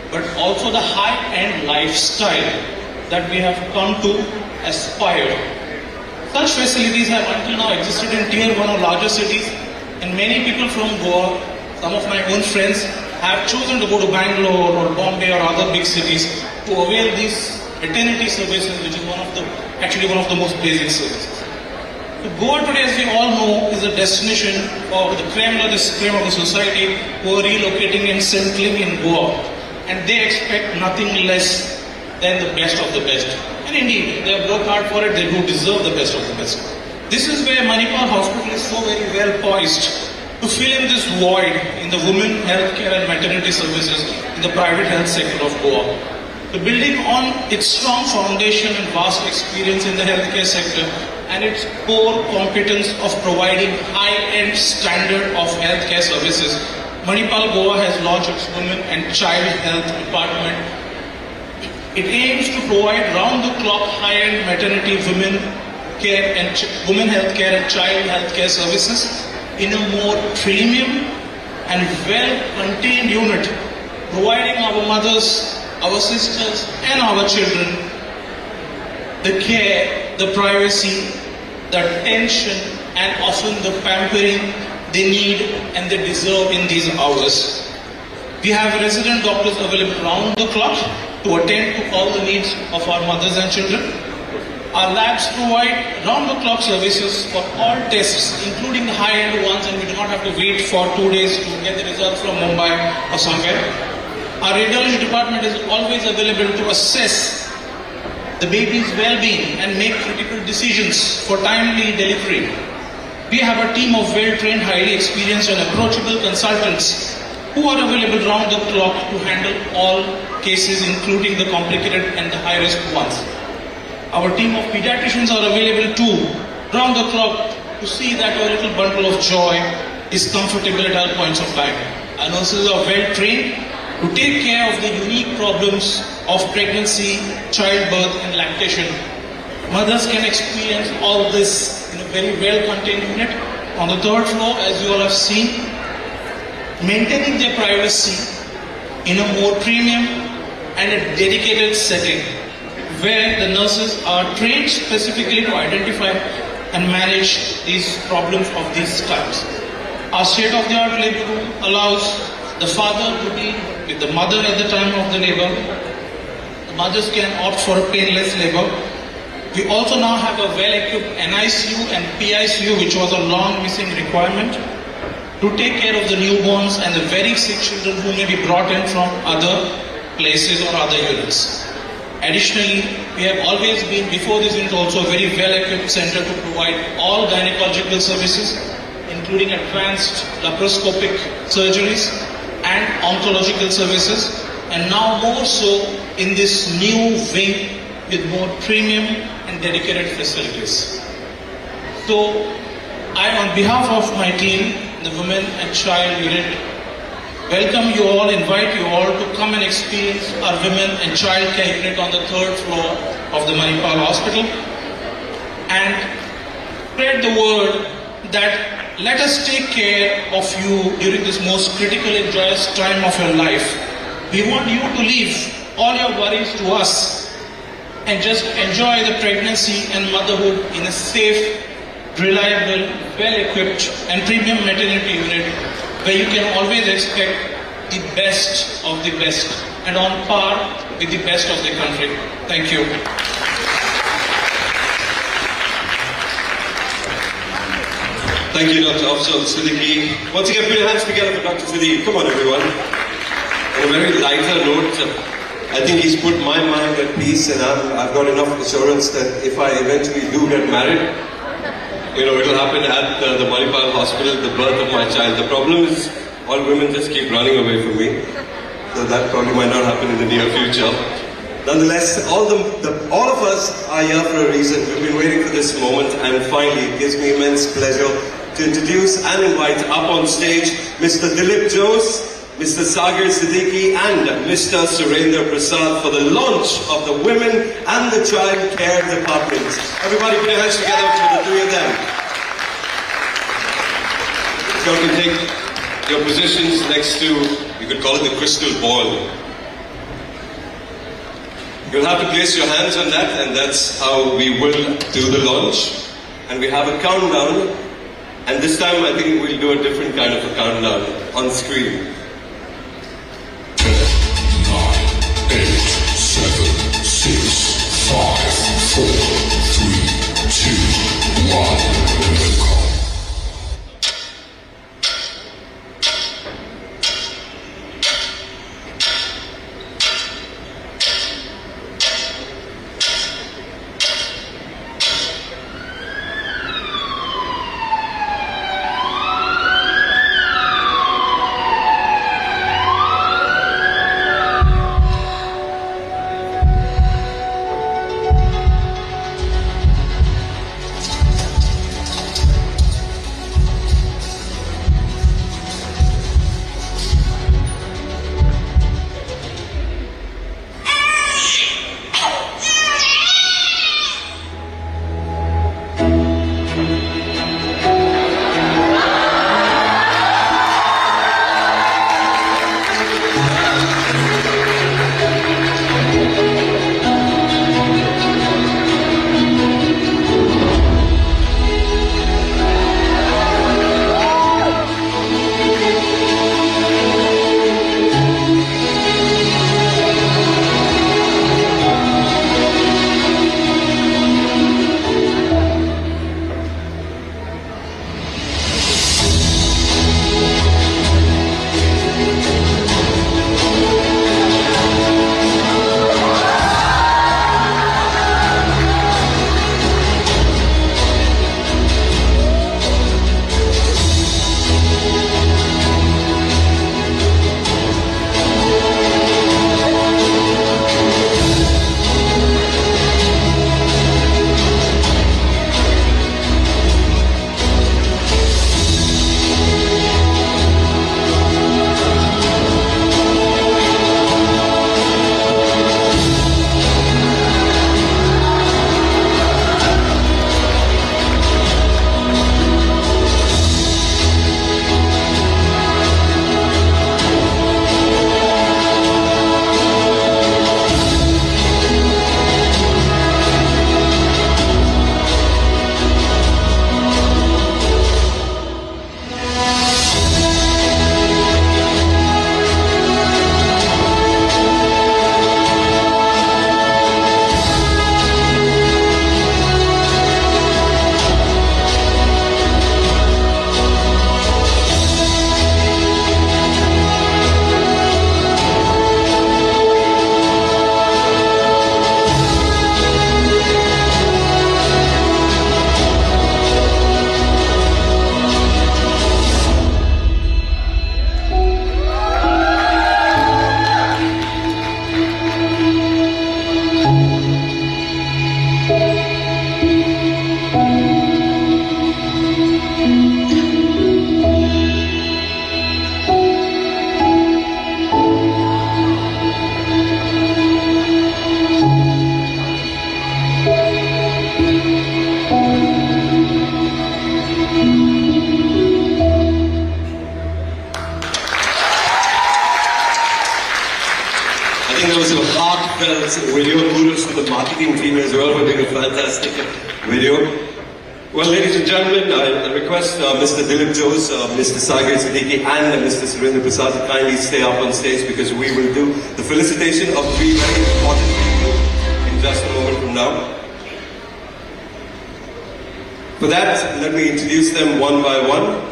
but also the high-end lifestyle that we have come to aspire. Such facilities have until now existed in Tier 1 or larger cities, and many people from Goa, some of my own friends, have chosen to go to Bangalore or Bombay or other big cities to avail these maternity services, which is one of the most basic services. So Goa today, as we all know, is a destination for the creme of the society who are relocating and settling in Goa, and they expect nothing less than the best of the best. And indeed, they have worked hard for it, they do deserve the best of the best. This is where Manipal Hospital is so very well poised to fill in this void in the women healthcare and maternity services in the private health sector of Goa. So building on its strong foundation and vast experience in the healthcare sector and its core competence of providing high-end standard of healthcare services, Manipal Goa has launched its Women and Child Health Department. It aims to provide round-the-clock high-end maternity, women healthcare and child healthcare services in a more premium and well-contained unit, providing our mothers, our sisters and our children the care, the privacy, the attention and often the pampering they need and they deserve in these hours. We have resident doctors available round the clock to attend to all the needs of our mothers and children. Our labs provide round-the-clock services for all tests, including the high-end ones, and we do not have to wait for 2 days to get the results from Mumbai or somewhere. Our radiology department is always available to assess the baby's well-being and make critical decisions for timely delivery. We have a team of well-trained, highly experienced and approachable consultants who are available round the clock to handle all cases, including the complicated and the high-risk ones. Our team of pediatricians are available too, round the clock, to see that our little bundle of joy is comfortable at all points of time. Our nurses are well trained to take care of the unique problems of pregnancy, childbirth and lactation. Mothers can experience all this in a very well-contained unit. On the third floor, as you all have seen, maintaining their privacy in a more premium and a dedicated setting where the nurses are trained specifically to identify and manage these problems of these types. Our state-of-the-art labor room allows the father to be with the mother at the time of the labor. The mothers can opt for a painless labor. We also now have a well-equipped NICU and PICU, which was a long missing requirement, to take care of the newborns and the very sick children who may be brought in from other places or other units. Additionally, we have always been, before this unit, also a very well-equipped center to provide all gynecological services, including advanced laparoscopic surgeries and oncological services, and now more so in this new wing with more premium and dedicated facilities. So, I, on behalf of my team, the Women and Child Unit, welcome you all, invite you all to come and experience our Women and Child Care Unit on the 3rd floor of the Manipal Hospital, and spread the word that let us take care of you during this most critical and joyous time of your life. We want you to leave all your worries to us and just enjoy the pregnancy and motherhood in a safe, reliable, well-equipped and premium maternity unit where you can always expect the best of the best and on par with the best of the country. Thank you. Thank you, Dr. Afzal Siddiqui. Once again, put your hands together for Dr. Siddiqui. Come on, everyone. On a very lighter note, I think he's put my mind at peace, and I've got enough assurance that if I eventually do get married, it'll happen at the Manipal Hospital, the birth of my child. The problem is all women just keep running away from me, so that probably might not happen in the near future. Nonetheless, all of us are here for a reason. We've been waiting for this moment, and finally, it gives me immense pleasure to introduce and invite up on stage Mr. Dept Jose, Mr. Sagar Siddiqui and Mr. Surendra Prasad for the launch of the Women and the Child Care Department. Everybody put your hands together for the three of them. So you can take your positions next to, you could call it the crystal ball. You'll have to place your hands on that, and that's how we will do the launch. And we have a countdown, and this time I think we'll do a different kind of a countdown on screen. 10, 9, 8, 7, 6, 5, 4, 3, 2, 1, welcome. heartfelt video. Kudos to the marketing team as well for doing a fantastic video. Well, ladies and gentlemen, I request Mr. Dilip Jose, Mr. Sagar Siddiqui and Mr. Surendra Prasad to kindly stay up on stage because we will do the felicitation of three very important people in just a moment from now. For that, let me introduce them one by one.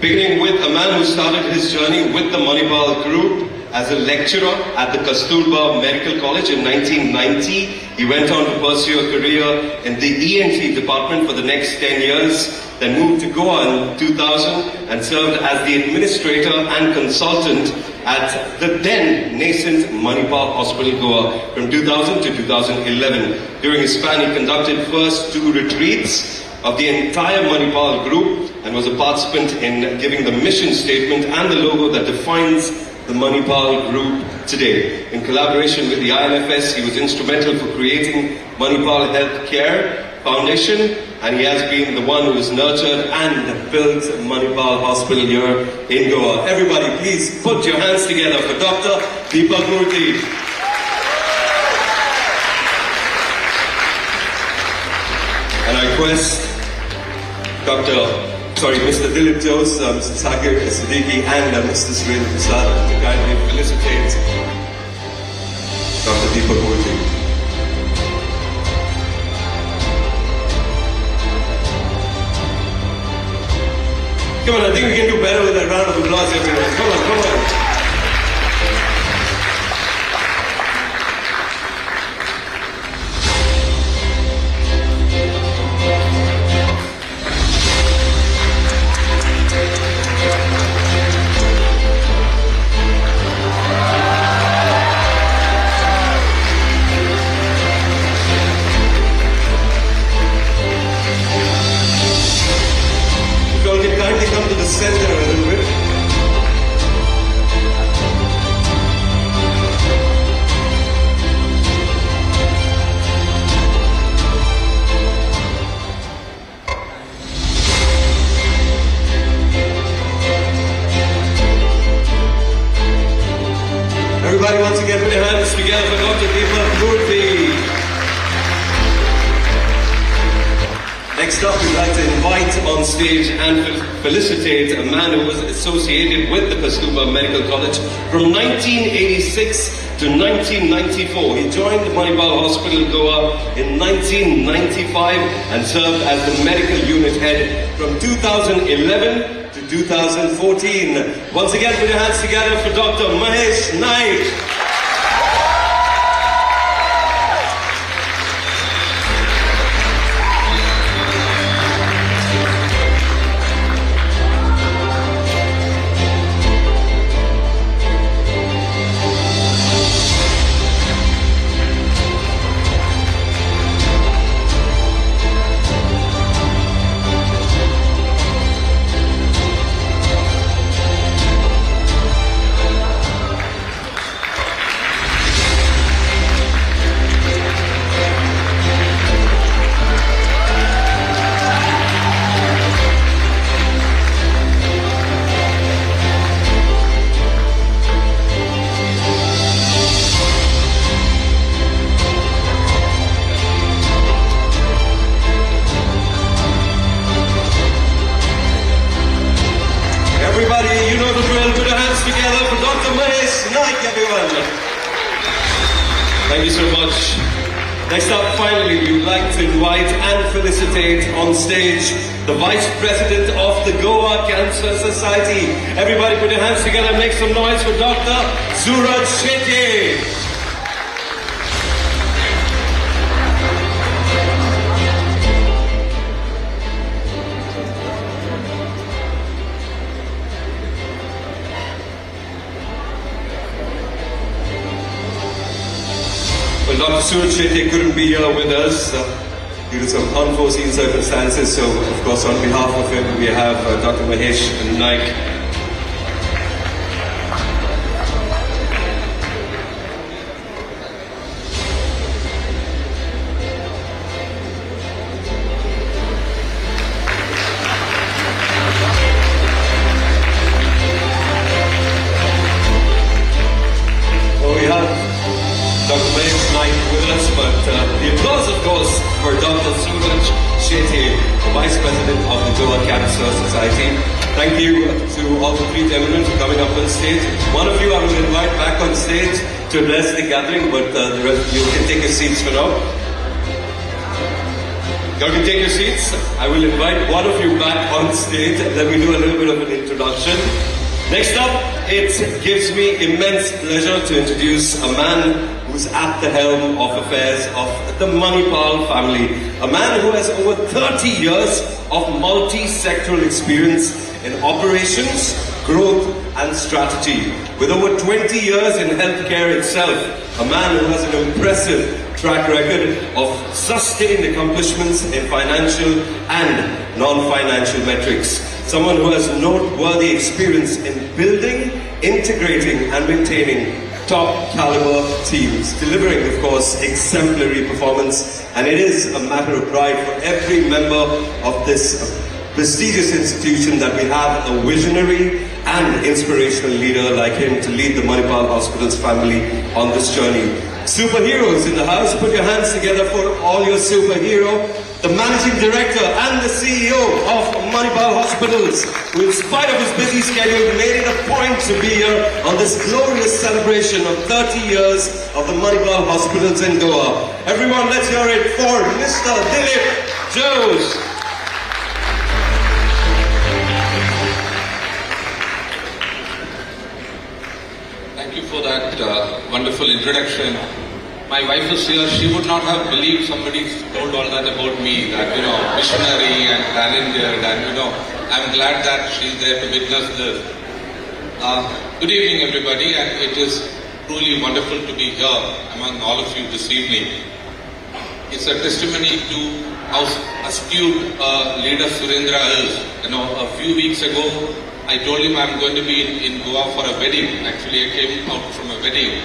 Beginning with a man who started his journey with the Manipal group as a lecturer at the Kasturba Medical College in 1990. He went on to pursue a career in the ENT department for the next 10 years, then moved to Goa in 2000 and served as the administrator and consultant at the then nascent Manipal Hospital, Goa from 2000 to 2011. During his span, he conducted first 2 retreats of the entire Manipal group and was a participant in giving the mission statement and the logo that defines the Manipal group today. In collaboration with the ILFS, he was instrumental for creating Manipal Healthcare Foundation, and he has been the one who has nurtured and built Manipal Hospital here in Goa. Everybody, please put your hands together for Dr. Deepak Murthy. And I request Mr. Dilip Jose, Mr. Sagar Siddiqui and Mr. Surendra Prasad to kindly felicitate Dr. Deepak Murthy. Come on, I think we can do better with a round of applause, everyone. Come on, come on. Kindly come to the center a little bit. Everybody once again put your hands together for Dr. Deepak Murthy. Next up, we'd like to invite on stage and felicitate a man who was associated with the Kasturba Medical College from 1986 to 1994. He joined the Manipal Hospital, Goa in 1995 and served as the medical unit head from 2011 to 2014. Once again, put your hands together for Dr. Mahesh Naik. Thank you so much. Next up, finally, we would like to invite and felicitate on stage the Vice President of the Goa Cancer Society. Everybody put your hands together and make some noise for Dr. Suraj Shetty. Well, Dr. Suraj Shetty couldn't be here with us due to some unforeseen circumstances. So, of course, on behalf of him, we have Dr. Mahesh Naik. Oh, we have of the Goa Cancer Society. Thank you to all the three gentlemen for coming up on stage. One of you I will invite back on stage to address the gathering, but the rest of you can take your seats for now. You can take your seats. I will invite one of you back on stage and let me do a little bit of an introduction. Next up, it gives me immense pleasure to introduce a man who's at the helm of affairs of the Manipal family. A man who has over 30 years of multi-sectoral experience in operations, growth and strategy. With over 20 years in healthcare itself, a man who has an impressive track record of sustained accomplishments in financial and non-financial metrics. Someone who has noteworthy experience in building, integrating and maintaining top caliber teams, delivering of course exemplary performance, and it is a matter of pride for every member of this prestigious institution that we have a visionary and inspirational leader like him to lead the Manipal Hospital's family on this journey. Superheroes in the house, put your hands together for all your superhero, the Managing Director and the CEO of Manipal Hospitals, who in spite of his busy schedule made it a point to be here on this glorious celebration of 30 years of the Manipal Hospitals in Goa. Everyone, let's hear it for Mr. Dilip Jose. Thank you for that wonderful introduction. My wife is here. She would not have believed somebody told all that about me, that, missionary and talented, and, I'm glad that she's there to witness this. Good evening, everybody, and it is truly wonderful to be here among all of you this evening. It's a testimony to how astute leader Surendra is. A few weeks ago, I told him I'm going to be in Goa for a wedding. Actually, I came out from a wedding.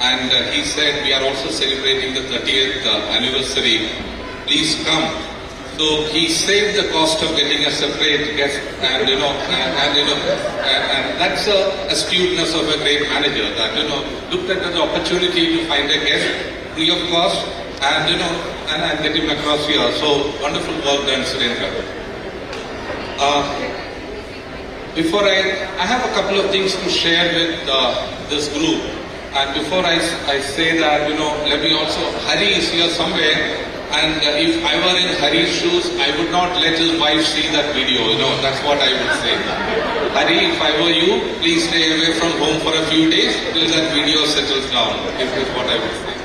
And he said, we are also celebrating the 30th anniversary. Please come. So he saved the cost of getting a separate guest. And, and that's the astuteness of a great manager. That, looked at the opportunity to find a guest free of cost and, and get him across here. So wonderful work done, Surendra. Before I have a couple of things to share with this group. And before I say that, let me also, Hari is here somewhere. And if I were in Hari's shoes, I would not let his wife see that video. That's what I would say. Hari, if I were you, please stay away from home for a few days till that video settles down. Is what I would say.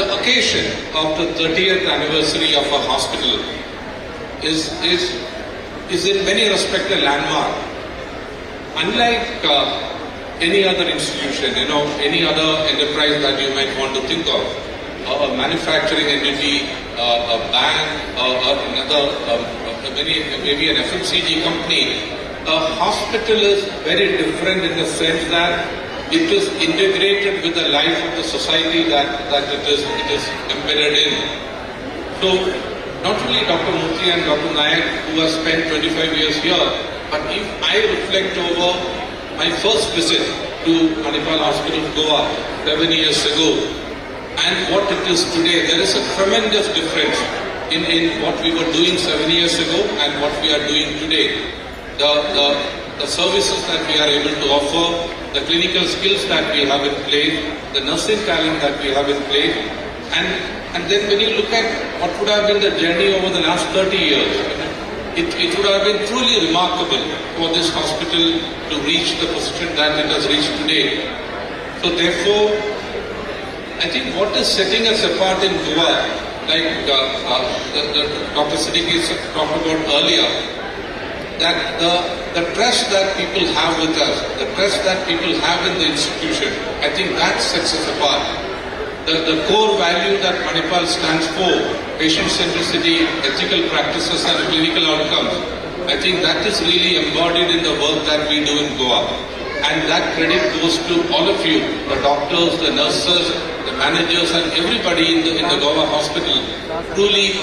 The occasion of the 30th anniversary of a hospital is in many respects a landmark. Unlike any other institution, any other enterprise that you might want to think of, a manufacturing entity, a bank, maybe an FMCG company, a hospital is very different in the sense that it is integrated with the life of the society that it is embedded in. So, not only Dr. Murthy and Dr. Nayak, who have spent 25 years here, but if I reflect over my first visit to Manipal Hospital, Goa, 7 years ago, and what it is today, there is a tremendous difference in what we were doing 7 years ago and what we are doing today. The services that we are able to offer, the clinical skills that we have in place, the nursing talent that we have in place, and then when you look at what would have been the journey over the last 30 years, it would have been truly remarkable for this hospital to reach the position that it has reached today. So therefore, I think what is setting us apart in Goa, like Dr. Siddiqui talked about earlier, that the trust that people have with us, the trust that people have in the institution, I think that sets us apart. The core value that Manipal stands for, patient centricity, ethical practices and clinical outcomes, I think that is really embodied in the work that we do in Goa. And that credit goes to all of you, the doctors, the nurses, the managers and everybody in the Goa hospital truly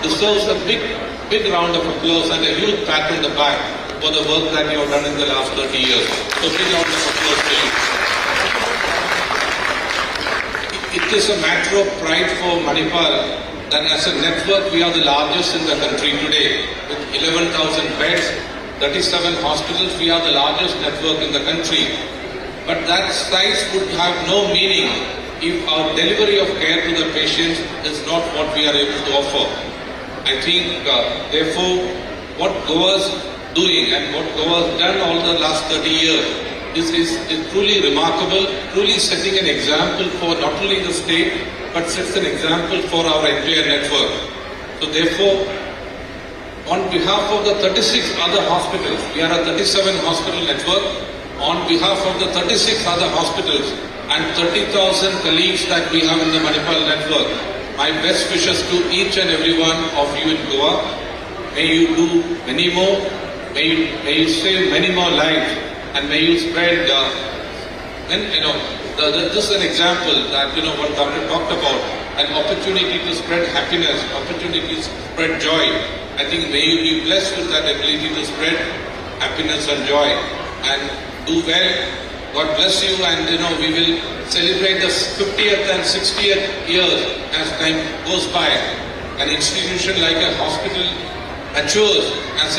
deserves a big round of applause and a huge pat on the back for the work that you have done in the last 30 years. So big round of applause to you. It is a matter of pride for Manipal that as a network we are the largest in the country today with 11,000 beds, 37 hospitals. We are the largest network in the country. But that size would have no meaning if our delivery of care to the patients is not what we are able to offer. I think, therefore, what Goa's doing and what Goa has done all the last 30 years is truly remarkable, truly setting an example for not only the state, but sets an example for our entire network. So therefore, on behalf of the 36 other hospitals, we are a 37 hospital network, on behalf of the 36 other hospitals and 30,000 colleagues that we have in the Manipal network, my best wishes to each and every one of you in Goa. May you do many more, may you save many more lives, and may you spread, this is an example that, what Dr. talked about, an opportunity to spread happiness, opportunity to spread joy. I think may you be blessed with that ability to spread happiness and joy, and do well. God bless you, and we will celebrate the 50th and 60th years as time goes by. An institution like a hospital matures as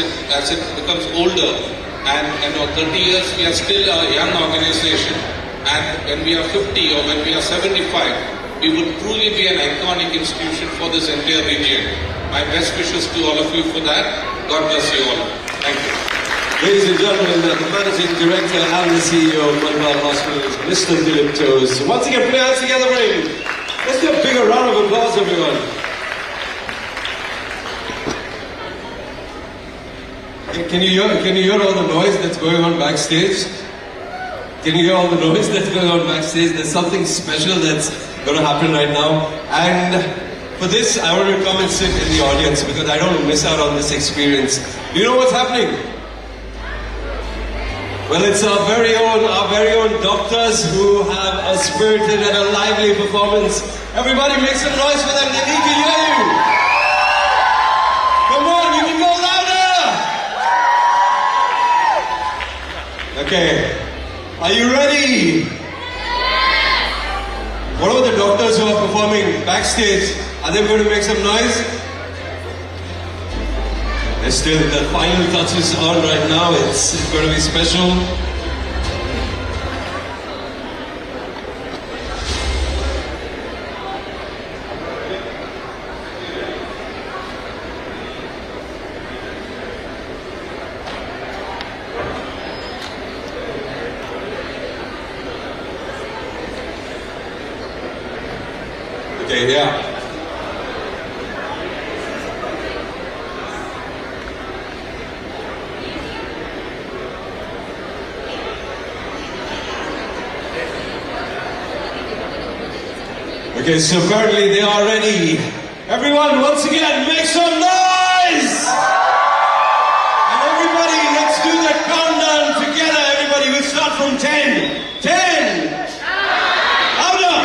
it becomes older, and 30 years we are still a young organization, and when we are 50 or when we are 75, we would truly be an iconic institution for this entire region. My best wishes to all of you for that. God bless you all. Thank you. Ladies and gentlemen, the Managing Director and the CEO of Manipal Hospitals, Mr. Dept. Once again, put your hands together for him. Let's do a bigger round of applause, everyone. Can you hear all the noise that's going on backstage? Can you hear all the noise that's going on backstage? There's something special that's going to happen right now. And for this, I want to come and sit in the audience because I don't want to miss out on this experience. Do you know what's happening? Well, it's our very own doctors who have a spirited and a lively performance. Everybody make some noise for them. They need to hear you. Come on, you can go louder. Okay. Are you ready? What about the doctors who are performing backstage? Are they going to make some noise? There's still the final touches on right now. It's going to be special. Okay, yeah. Okay, so currently they are ready. Everyone, once again, make some noise! And everybody, let's do the countdown together. Everybody, we'll start from 10. 10! Louder!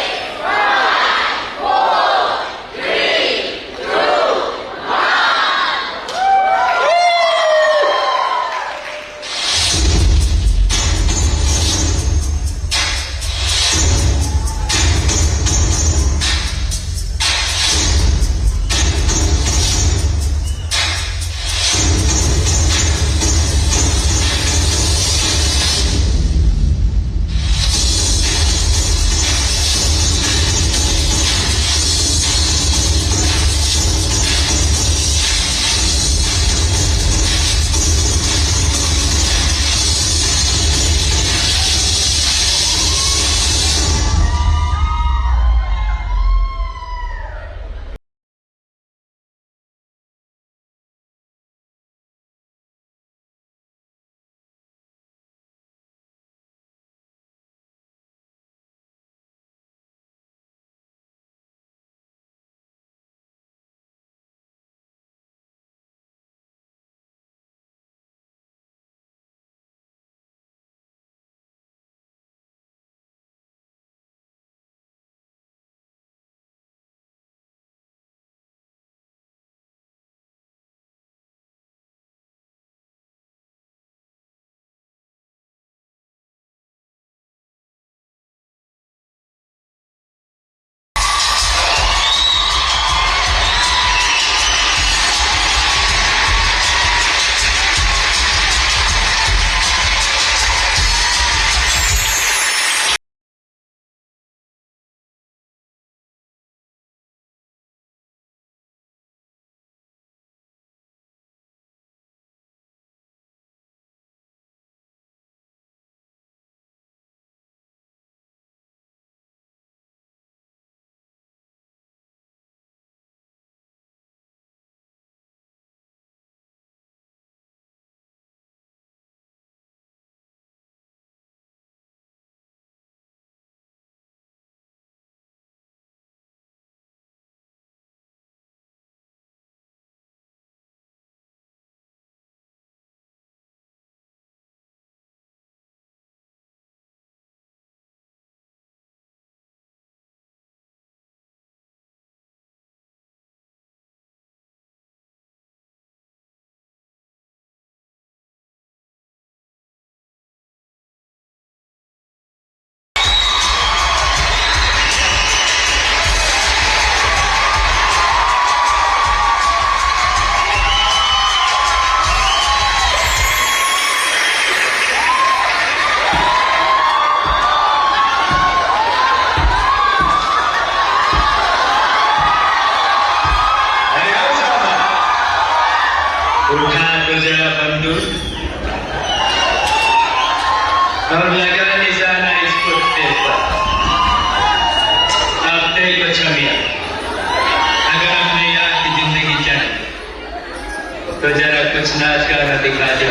6, 5, 4, 3, 2, 1. तो जरा कुछ नाच गाना दिखा दे